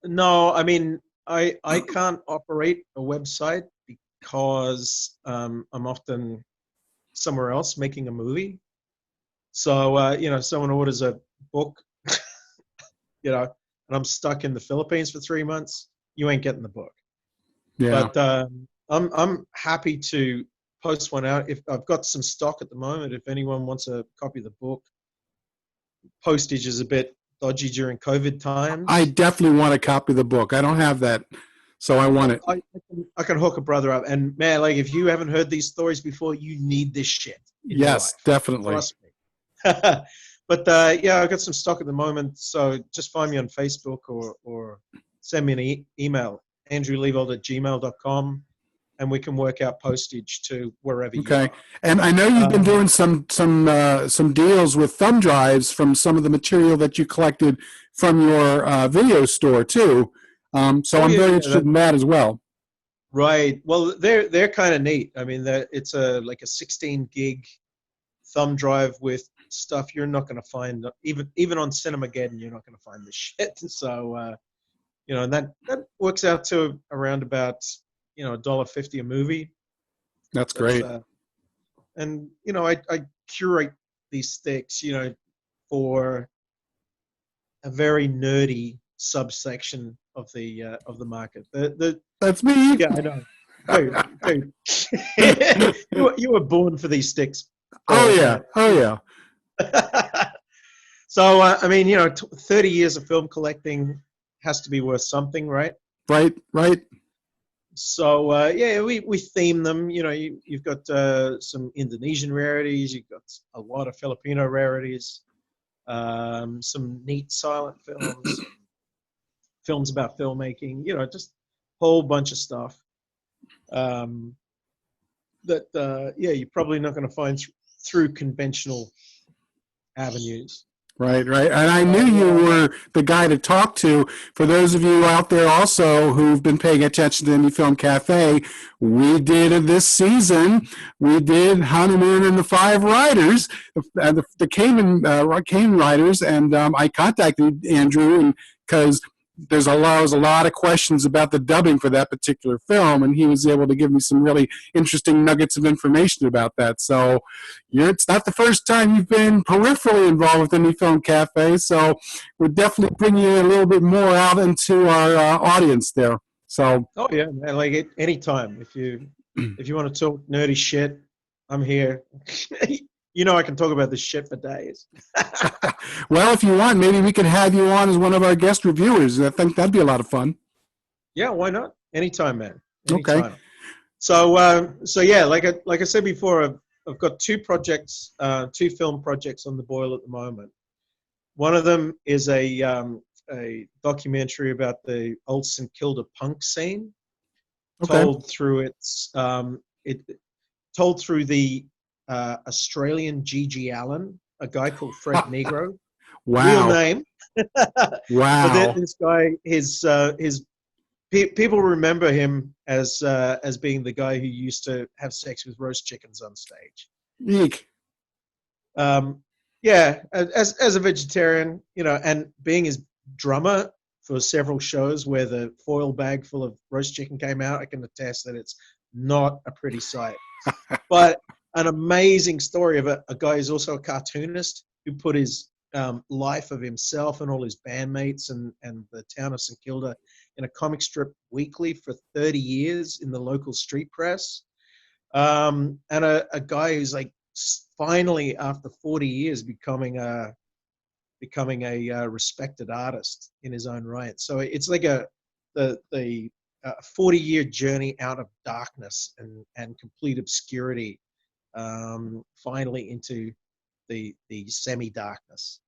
No, I mean, I can't operate a website because I'm often somewhere else making a movie. So, someone orders a book, and I'm stuck in the Philippines for 3 months, you ain't getting the book. Yeah. But I'm happy to post one out. If I've got some stock at the moment, if anyone wants a copy of the book, postage is a bit dodgy during COVID times. I definitely want a copy of the book. I don't have that, so I want it. I can hook a brother up. And man, like, if you haven't heard these stories before, you need this shit. Yes, definitely. Trust me. But yeah, I've got some stock at the moment, so just find me on Facebook or send me an email, andrewleavold@gmail.com, and we can work out postage to wherever you are. Okay. And I know you've been doing some deals with thumb drives from some of the material that you collected from your video store too. So I'm very interested in that as well. Right. Well, they're kind of neat. I mean, it's like a 16 gig thumb drive with stuff you're not going to find even on Cinemageddon. You're not going to find this shit. So and that works out to around about $1.50 a movie. That's That's great. and I curate these sticks for a very nerdy subsection of the market. That's me. Yeah, I know. Dude. You were born for these sticks, Oh Paul, yeah. Oh yeah. So, I mean, 30 years of film collecting has to be worth something, right? Right. Right. So, yeah, we theme them. You've got some Indonesian rarities. You've got a lot of Filipino rarities. Some neat silent films, films about filmmaking. Just a whole bunch of stuff. That you're probably not going to find through conventional avenues. Right, right. And I knew you were the guy to talk to. For those of you out there also who've been paying attention to Indie Film Cafe, we did this season, we did Hanuman and the Five Riders, the Cayman Riders, and I contacted Andrew because there's a lot of questions about the dubbing for that particular film, and he was able to give me some really interesting nuggets of information about that. So it's not the first time you've been peripherally involved with Indie Film Cafe, so we're definitely bringing you a little bit more out into our audience there. So, oh yeah, man, like anytime if you want to talk nerdy shit, I'm here. I can talk about this shit for days. well, if you want, maybe we could have you on as one of our guest reviewers. I think that'd be a lot of fun. Yeah, why not? Anytime, man. Okay. Anytime. So yeah, like I said before, I've got two film projects on the boil at the moment. One of them is a documentary about the old St Kilda punk scene, told through told through the Australian G.G. Allen, a guy called Fred Negro. Wow. Real name. Wow. But this guy, his people remember him as being the guy who used to have sex with roast chickens on stage. Eek. Yeah, as a vegetarian, and being his drummer for several shows where the foil bag full of roast chicken came out, I can attest that it's not a pretty sight. But an amazing story of a guy who's also a cartoonist who put his life of himself and all his bandmates and the town of St Kilda in a comic strip weekly for 30 years in the local street press. And a guy who's like finally after 40 years becoming a respected artist in his own right. So it's like the 40-year journey out of darkness and complete obscurity, finally into the semi-darkness,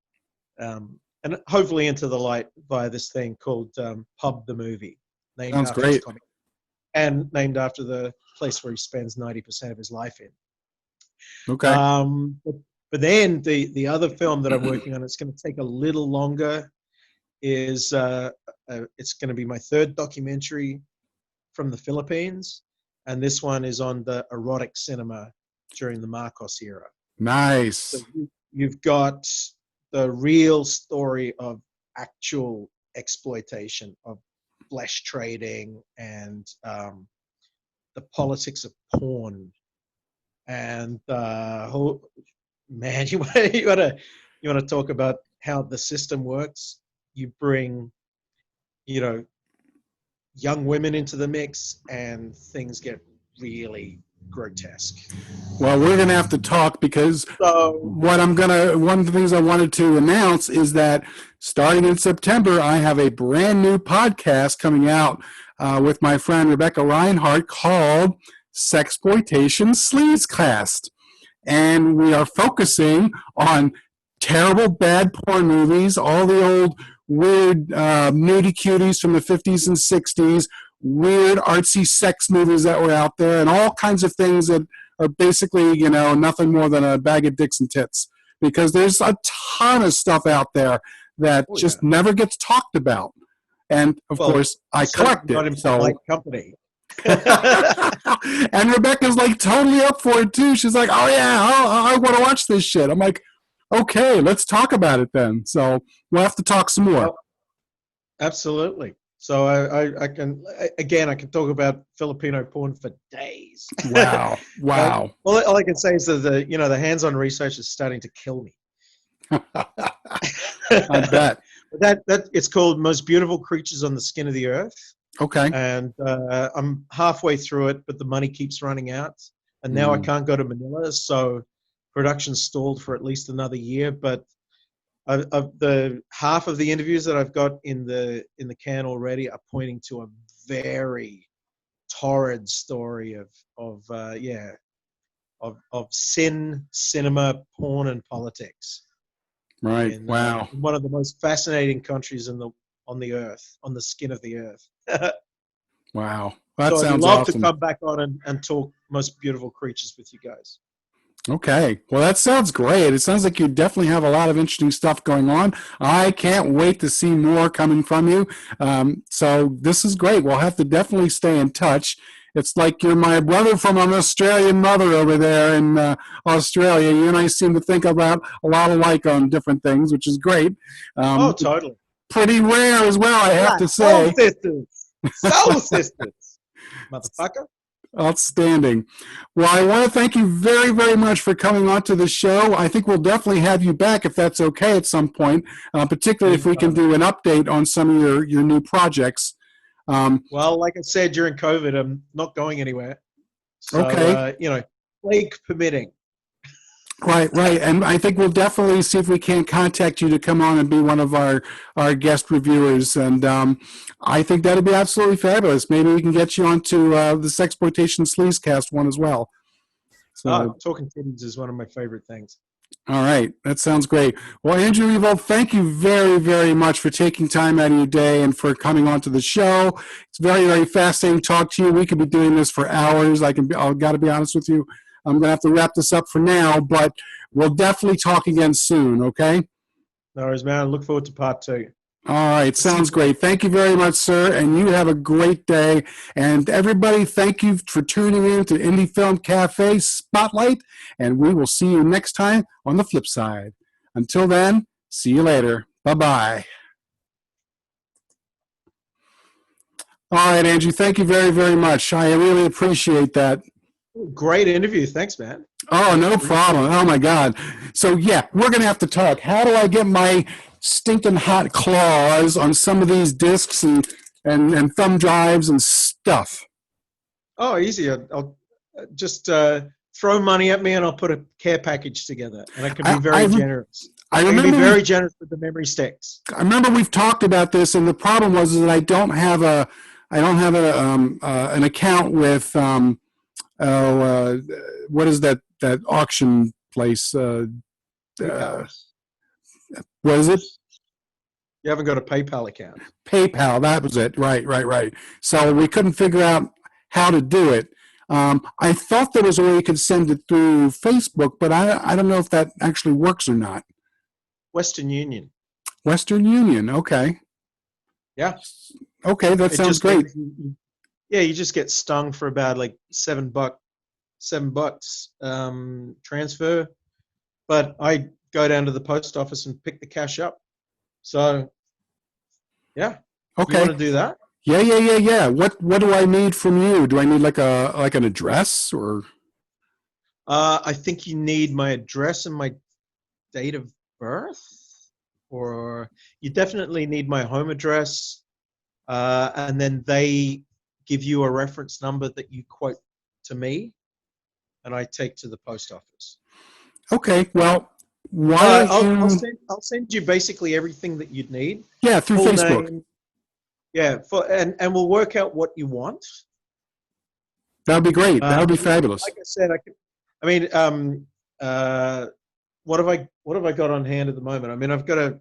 and hopefully into the light via this thing called Pub the Movie, named Sounds after great. his comic, and named after the place where he spends 90% of his life in. Okay. But then the other film that I'm working on, it's going to take a little longer, is it's going to be my third documentary from the Philippines, and this one is on the erotic cinema during the Marcos era. Nice. So you've got the real story of actual exploitation of flesh trading and the politics of porn. And man, you want to talk about how the system works? You bring, young women into the mix, and things get really grotesque. Well, we're going to have to talk because one of the things I wanted to announce is that starting in September, I have a brand new podcast coming out with my friend Rebecca Reinhardt called Sexploitation Sleazecast. And we are focusing on terrible bad porn movies, all the old weird nudie cuties from the 50s and 60s, weird artsy sex movies that were out there, and all kinds of things that are basically, nothing more than a bag of dicks and tits. Because there's a ton of stuff out there that never gets talked about. And of course, I collect it. Not in polite company. And Rebecca's like totally up for it too. She's like, "Oh yeah, I want to watch this shit." I'm like, "Okay, let's talk about it then." So we'll have to talk some more. Well, absolutely. So I can again I can talk about Filipino porn for days. Wow, wow. All I can say is that the hands-on research is starting to kill me. I bet. That it's called Most Beautiful Creatures on the Skin of the Earth, Okay. and I'm halfway through it, but the money keeps running out, and now I can't go to Manila, so production stalled for at least another year. But the half of the interviews that I've got in the can already are pointing to a very torrid story of sin, cinema, porn, and politics. Right. Wow. In one of the most fascinating countries on the earth, on the skin of the earth. Wow. That So I'd sounds love to awesome. come back on and talk Most Beautiful Creatures with you guys. Okay. Well, that sounds great. It sounds like you definitely have a lot of interesting stuff going on. I can't wait to see more coming from you. So this is great. We'll have to definitely stay in touch. It's like you're my brother from an Australian mother over there in Australia. You and I seem to think about a lot alike on different things, which is great. Oh, totally. Pretty rare as well, I have Yeah, to soul say. sisters. Soul sisters. Motherfucker. Outstanding. Well, I want to thank you very, very much for coming on to the show. I think we'll definitely have you back if that's okay at some point, particularly if we can do an update on some of your new projects. Well, like I said, during COVID, I'm not going anywhere. So, Okay. plague permitting. Right, right. And I think we'll definitely see if we can contact you to come on and be one of our guest reviewers. And I think that'd be absolutely fabulous. Maybe we can get you onto this Exploitation Sleazecast one as well. So, Talking titties is one of my favorite things. all right. That sounds great. Well, Andrew Leavold, thank you very, very much for taking time out of your day and for coming on to the show. It's very, very fascinating to talk to you. We could be doing this for hours. I've got to be honest with you. I'm going to have to wrap this up for now, but we'll definitely talk again soon, okay? No worries, man. I look forward to part 2. All right. Sounds great. Thank you very much, sir, and you have a great day. And everybody, thank you for tuning in to Indie Film Cafe Spotlight, and we will see you next time on the flip side. Until then, see you later. Bye-bye. All right, Andrew, thank you very, very much. I really appreciate that. Great interview. Thanks, man. Oh, no problem. Oh, my God. So, yeah, we're going to have to talk. How do I get my stinking hot claws on some of these discs and thumb drives and stuff? Oh, easy. I'll just throw money at me and I'll put a care package together. And I can be very generous. I can be very generous with the memory sticks. I remember we've talked about this, and the problem was that I don't have an account with what is that auction place? What is it? You haven't got a PayPal account. PayPal, that was it. Right. So we couldn't figure out how to do it. I thought there was a way you could send it through Facebook, but I don't know if that actually works or not. Western Union. Western Union, okay. Yeah. Okay, that sounds great. Yeah, you just get stung for about like $7 transfer, but I go down to the post office and pick the cash up. So, yeah. Okay. You want to do that? Yeah. What do I need from you? Do I need like an address or? I think you need my address and my date of birth, or you definitely need my home address, and then they give you a reference number that you quote to me, and I take to the post office. Okay, well, why I'll send you basically everything that you'd need. Yeah, through Full Facebook. name, yeah, and we'll work out what you want. That would be great. That would be fabulous. Like I said, what have I got on hand at the moment? I mean, I've got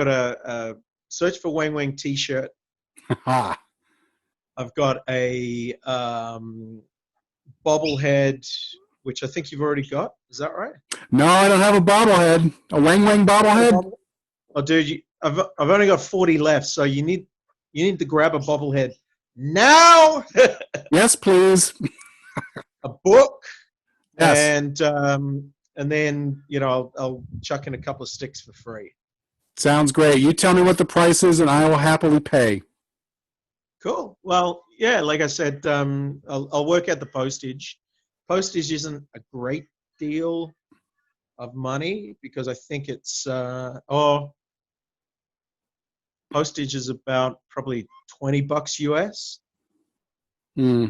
a search for Weng Weng T-shirt. I've got a bobblehead, which I think you've already got. Is that right? No, I don't have a bobblehead. A Weng Weng bobblehead? Oh, dude, I've only got 40 left, so you need to grab a bobblehead now. Yes, please. A book, Yes. and then I'll chuck in a couple of sticks for free. Sounds great. You tell me what the price is, and I will happily pay. Cool. Well, yeah, like I said, I'll work out the postage. Postage isn't a great deal of money because I think it's postage is about probably $20 US. Hmm.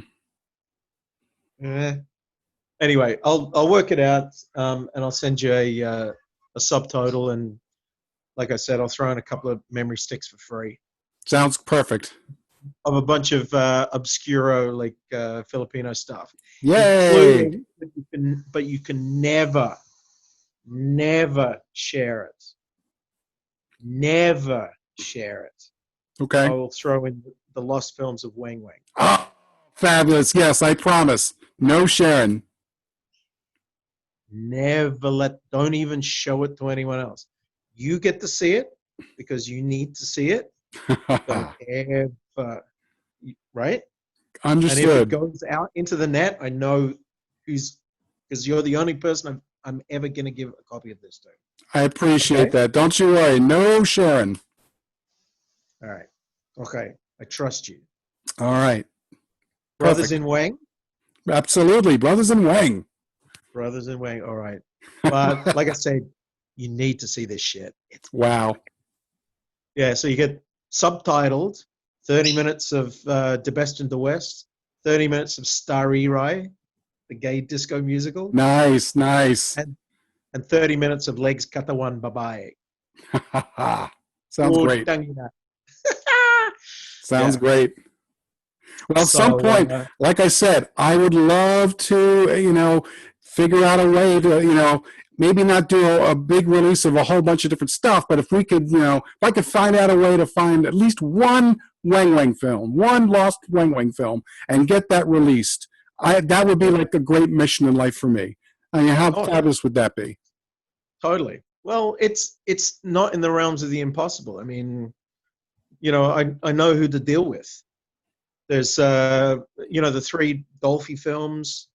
Anyway, I'll work it out, and I'll send you a subtotal, and like I said, I'll throw in a couple of memory sticks for free Sounds perfect. of a bunch of obscuro Filipino stuff, Yay! including, but you can never share it. Never share it. Okay. I will throw in the lost films of Weng Weng. Oh, fabulous. Yes, I promise. No sharing. Don't even show it to anyone else. You get to see it because you need to see it. Don't ever, right? And if it Understood. goes out into the net, I know because you're the only person I'm ever going to give a copy of this to. I appreciate Okay? that. Don't you worry. No sharing. All right. Okay. I trust you. All right. Brothers Perfect. in Weng? Absolutely. Brothers in Weng. Brothers in Weng. All right. But like I said, you need to see this shit. It's Wow. Yeah, so you get subtitled 30 minutes of De Best and the West, 30 minutes of Starry Rai, the gay disco musical, Nice. Nice. and 30 minutes of Legs Katawan Babae. Sounds great. Tangina. Sounds Yeah. great. Well, at So, some point, like I said, I would love to, figure out a way to, maybe not do a big release of a whole bunch of different stuff, but if we could, if I could find out a way to find at least one Weng Weng film, one lost Weng Weng film, and get that released, that would be like a great mission in life for me. I mean, how fabulous would that be? Totally. Well, it's not in the realms of the impossible. I mean, I know who to deal with. There's, the 3 Dolphy films.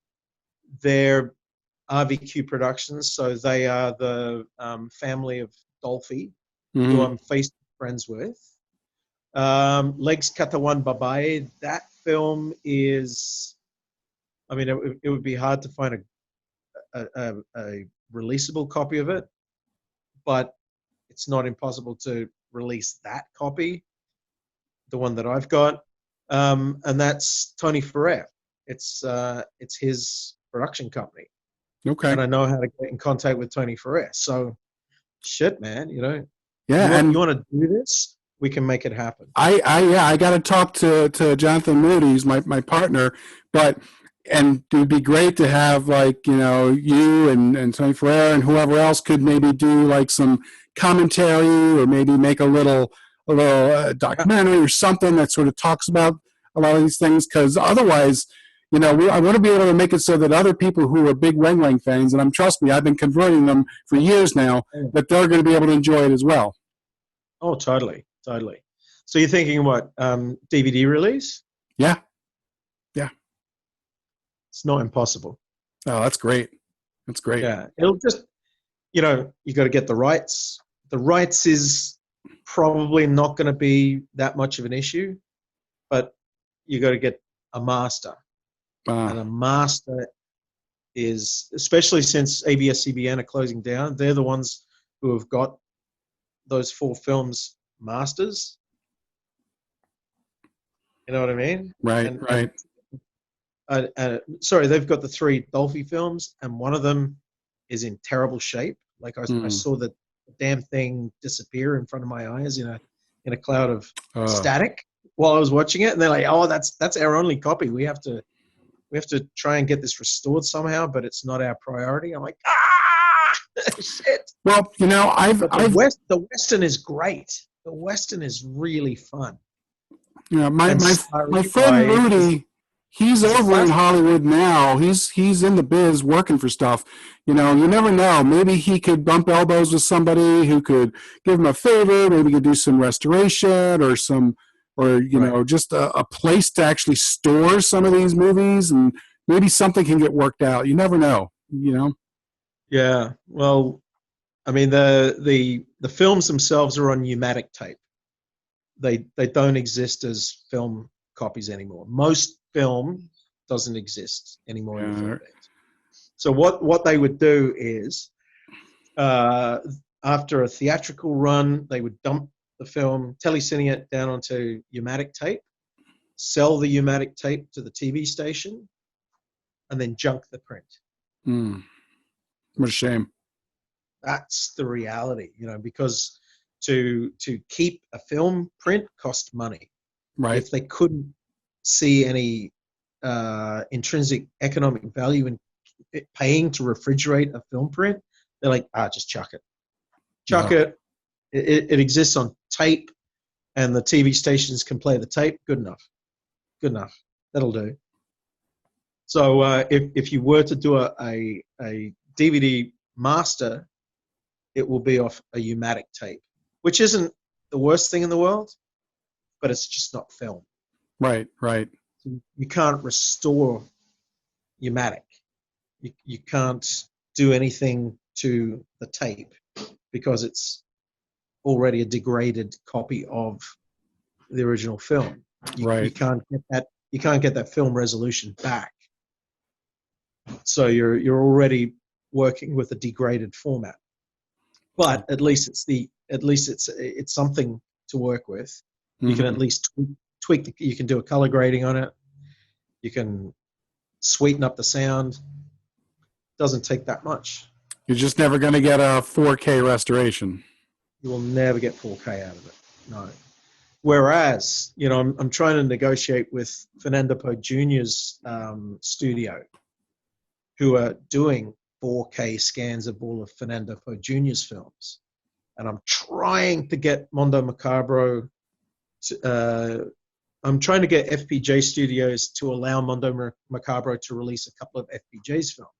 They're RVQ Productions, so they are the family of Dolphy, who I'm Facebook friends with. Legs Katawan Babae, that film is, I mean, it would be hard to find a releasable copy of it, but it's not impossible to release that copy, the one that I've got. And that's Tony Ferrer. It's his production company. Okay. And I know how to get in contact with Tony Ferrer. So, shit, man, Yeah, you want to do this? We can make it happen. I got to talk to Jonathan Moody's, my partner, and it would be great to have you and Tony Ferrer and whoever else could maybe do like some commentary or maybe make a little documentary or something that sort of talks about a lot of these things, because otherwise, I want to be able to make it so that other people who are big Weng Weng fans, and trust me, I've been converting them for years now, that they're going to be able to enjoy it as well. Oh, totally. So you're thinking what, DVD release? Yeah. It's not impossible. Oh, that's great. Yeah, it'll just, you got to get the rights. The rights is probably not going to be that much of an issue, but you got to get a master. And a master is, especially since ABS-CBN are closing down, they're the ones who have got those 4 films masters. You know what I mean? Right. Sorry, they've got the 3 Dolphy films, and one of them is in terrible shape. Like I saw the damn thing disappear in front of my eyes in a cloud of static while I was watching it, and they're like, "Oh, that's our only copy. We have to try and get this restored somehow, but it's not our priority." I'm like, shit. Well, the Western is great. The Western is really fun. My friend Rudy, he's over in Hollywood now. He's in the biz working for stuff. You never know. Maybe he could bump elbows with somebody who could give him a favor. Maybe he could do some restoration or some or just a place to actually store some of these movies, and maybe something can get worked out. You never know. Yeah. Well, I mean, the films themselves are on pneumatic tape. They don't exist as film copies anymore. Most film doesn't exist anymore in the Yeah. Philippines. So what they would do is, after a theatrical run, they would dump the film, telecine it down onto pneumatic tape, sell the pneumatic tape to the TV station, and then junk the print. What a shame. That's the reality, because to keep a film print cost money. Right. If they couldn't see any intrinsic economic value in paying to refrigerate a film print, they're like, just chuck it. Chuck it. It exists on tape, and the TV stations can play the tape. Good enough. Good enough. That'll do. So if you were to do a DVD master, it will be off a pneumatic tape, which isn't the worst thing in the world, but it's just not film. Right. You can't restore pneumatic. You can't do anything to the tape because it's already a degraded copy of the original film. You can't get that. You can't get that film resolution back. So you're already working with a degraded format. But at least it's something to work with. You can at least tweak you can do a color grading on it. You can sweeten up the sound. Doesn't take that much. You're just never going to get a 4K restoration. You will never get 4K out of it. No. Whereas, I'm trying to negotiate with Fernando Poe Jr.'s studio, who are doing 4K scans of all of Fernando Poe Jr.'s films. And I'm trying to get Mondo Macabro I'm trying to get FPJ Studios to allow Mondo Macabro to release a couple of FPJ's films.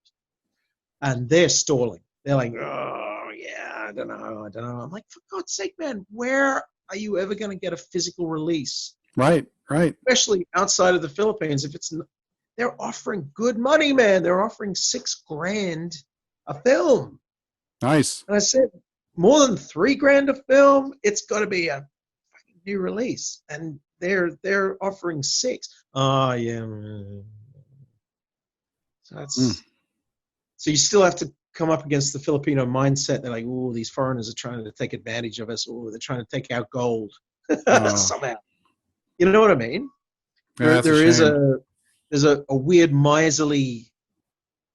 And they're stalling. They're like, oh, yeah, I don't know. I'm like, for God's sake, man, where are you ever going to get a physical release? Right. Especially outside of the Philippines. They're offering good money, man. They're offering $6,000 a film. Nice. And I said, more than $3,000 a film, it's got to be a fucking new release. And they're offering $6,000. Oh yeah. So you still have to come up against the Filipino mindset. They're like, oh, these foreigners are trying to take advantage of us. Oh, they're trying to take our gold somehow. You know what I mean? Yeah, there's a weird miserly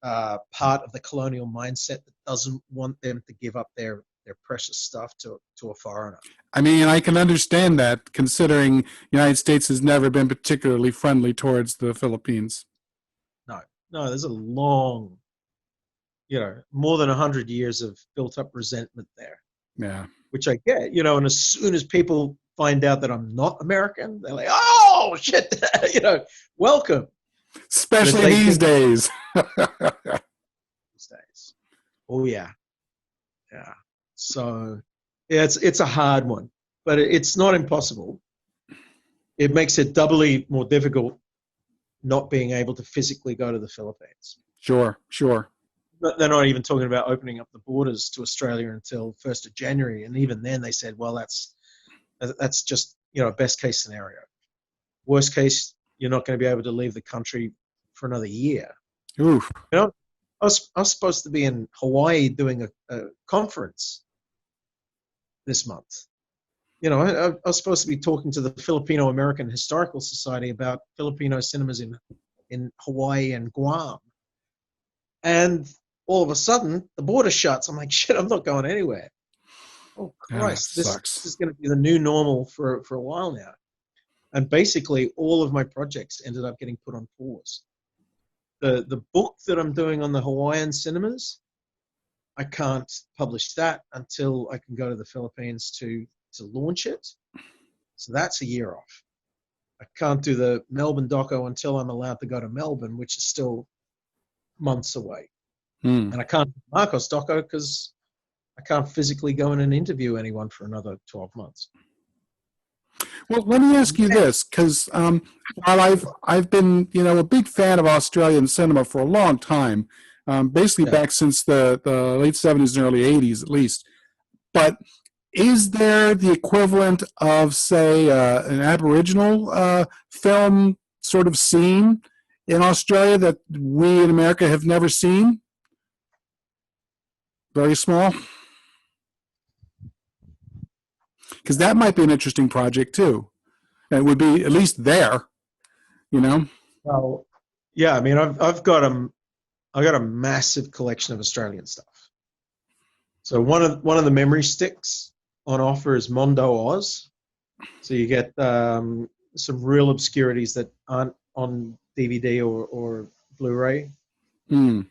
part of the colonial mindset that doesn't want them to give up their precious stuff to a foreigner. I mean, I can understand that, considering the United States has never been particularly friendly towards the Philippines. No, there's a long, more than 100 years of built-up resentment there. Yeah. Which I get, and as soon as people find out that I'm not American, they're like, oh, shit, welcome. Especially these days. These days. Oh, yeah. Yeah. So, yeah, it's a hard one, but it's not impossible. It makes it doubly more difficult not being able to physically go to the Philippines. Sure. But they're not even talking about opening up the borders to Australia until 1st of January. And even then they said, well, that's just, best case scenario. Worst case, you're not going to be able to leave the country for another year. Oof. I was supposed to be in Hawaii doing a conference this month. I was supposed to be talking to the Filipino American Historical Society about Filipino cinemas in Hawaii and Guam. And all of a sudden, the border shuts. I'm like, shit, I'm not going anywhere. Oh, Christ. This is going to be the new normal for a while now. And basically, all of my projects ended up getting put on pause. The book that I'm doing on the Hawaiian cinemas, I can't publish that until I can go to the Philippines to launch it. So that's a year off. I can't do the Melbourne doco until I'm allowed to go to Melbourne, which is still months away. And I can't do Marcos doco because I can't physically go in and interview anyone for another 12 months. Well, let me ask you this, because while I've been a big fan of Australian cinema for a long time, basically Yeah. back since the late '70s and early '80s at least, but is there the equivalent of, say, an Aboriginal film sort of scene in Australia that we in America have never seen? Very small, because that might be an interesting project too. And it would be at least there, you know. Well, yeah. I mean, I've got a massive collection of Australian stuff. So one of the memory sticks on offer is Mondo Oz. So you get some real obscurities that aren't on DVD or Blu-ray. Hmm.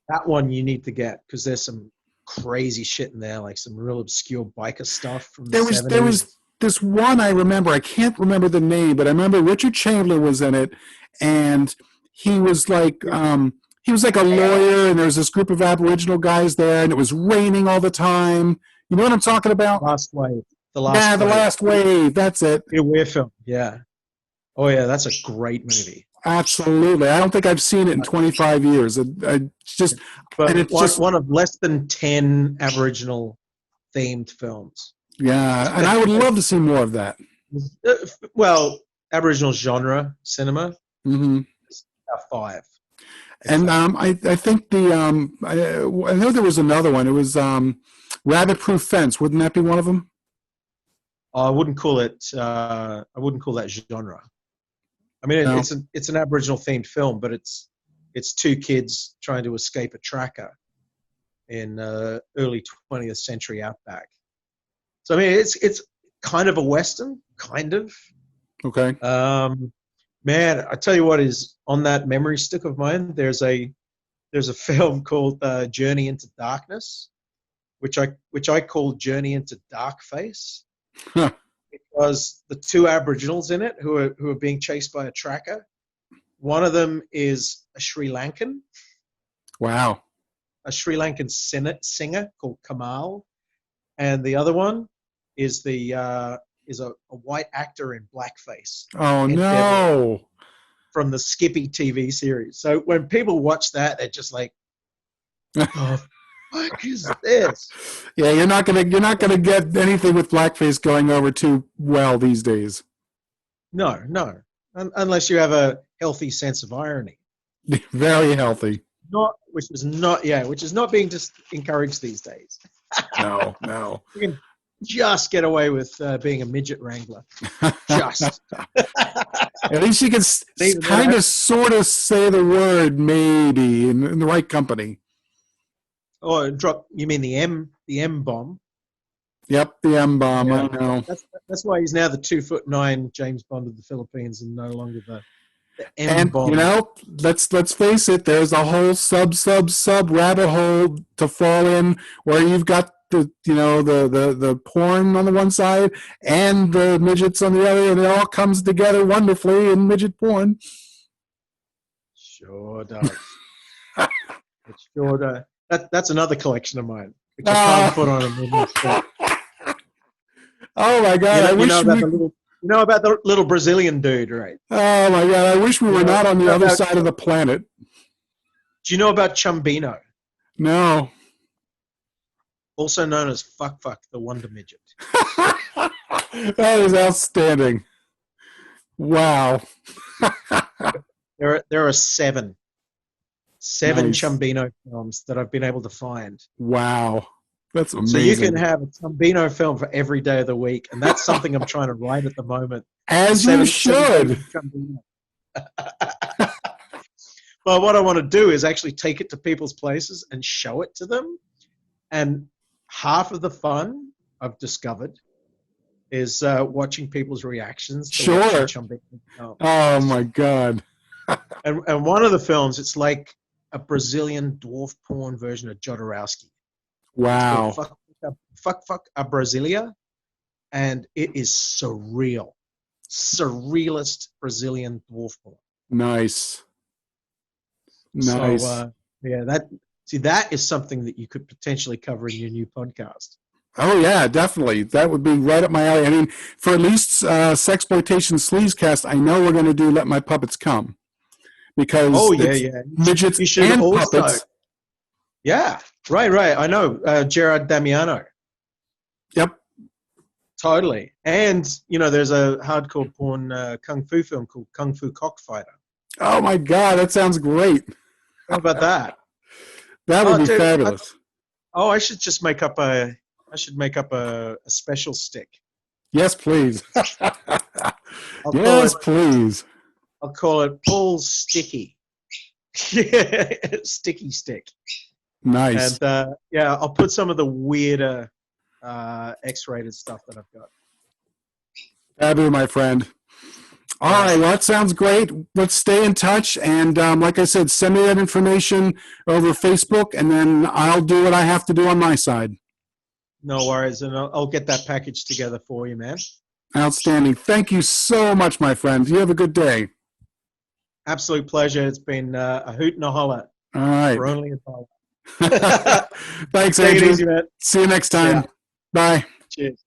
That one you need to get because there's some crazy shit in there, like some real obscure biker stuff from the There 70s. was this one I remember. I can't remember the name, but I remember Richard Chamberlain was in it, and he was like he was like a lawyer, and there was this group of Aboriginal guys there, and it was raining all the time. You know what I'm talking about? Last Wave. The Yeah, Last The Wave. Last Wave. That's it. Be Aware film. Yeah. Oh yeah, that's a great movie. Absolutely. I don't think I've seen it in 25 years. But It's just, one of less than 10 Aboriginal themed films. yeah. And I would love to see more of that. Well, Aboriginal genre cinema, Hmm. about five. And I think I know there was another one. It was Rabbit Proof Fence. Wouldn't that be one of them? I wouldn't call it. I wouldn't call that genre. I mean, No. it's an Aboriginal themed film, but it's two kids trying to escape a tracker in early 20th century outback. So I mean, it's kind of a western, kind of. Okay. Man, I tell you what is on that memory stick of mine. There's a film called Journey into Darkness, which I call Journey into Dark Face. Huh. Because the two Aboriginals in it who are being chased by a tracker, one of them is a Sri Lankan Wow. singer called Kamal, and the other one is a white actor in blackface, Oh Ed Beverly, no. from the Skippy TV series. So when people watch that, they're just like, "Oh, fuck is this?" Yeah, you're not gonna get anything with blackface going over too well these days. No, unless you have a healthy sense of irony. Very healthy. Which is not being just encouraged these days. No, no. You can just get away with being a midget wrangler. Just. At least you can kind of sort of say the word maybe in the right company. Or drop. You mean the M bomb? Yep, the M bomb. Yeah. I know. That's why he's now the 2'9" James Bond of the Philippines and no longer the M And bomb. let's face it. There's a whole sub rabbit hole to fall in where you've got the porn on the one side and the midgets on the other, and it all comes together wonderfully in midget porn. Sure does. It sure does. That's another collection of mine, which I can't put on a movie. Oh my God! You know about the little Brazilian dude, right? Oh my God! I wish we were not on the other side of the planet. Do you know about Chumbino? No. Also known as Fuck the Wonder Midget. That is outstanding. Wow. There are seven Nice. Chumbino films that I've been able to find. Wow. That's amazing. So you can have a Chumbino film for every day of the week, and that's something I'm trying to write at the moment. As you should. Well, what I want to do is actually take it to people's places and show it to them. And half of the fun I've discovered is watching people's reactions to watching Chumbino films. Oh my God. And one of the films, it's like a Brazilian dwarf porn version of Jodorowsky. Wow. Fuck a Brasilia, and it is surrealist Brazilian dwarf porn. Nice. So, that is something that you could potentially cover in your new podcast. Oh yeah, definitely. That would be right up my alley. I mean, for at least Sexploitation Sleazecast, I know we're going to do Let My Puppets Come because Oh yeah, it's yeah. midgets You should and also. puppets. Yeah, right. I know Gerard Damiano. Yep. Totally. And there's a hardcore porn kung fu film called Kung Fu Cockfighter. Oh my God, that sounds great. How about that? That would Oh, be dude. fabulous. I should just make up a. I should make up a special stick. Yes, please. I'll call it. Yes, please. I'll call it Paul's Sticky. Sticky stick. Nice. And yeah, I'll put some of the weirder X-rated stuff that I've got. Fabulous, my friend. All Yeah. right, well, that sounds great. Let's stay in touch. And like I said, send me that information over Facebook, and then I'll do what I have to do on my side. No worries. And I'll get that package together for you, man. Outstanding. Thank you so much, my friend. You have a good day. Absolute pleasure. It's been a hoot and a holler All right. for only a dollar. Thanks, Take it Andrew. easy, man. See you next time. Yeah. Bye. Cheers.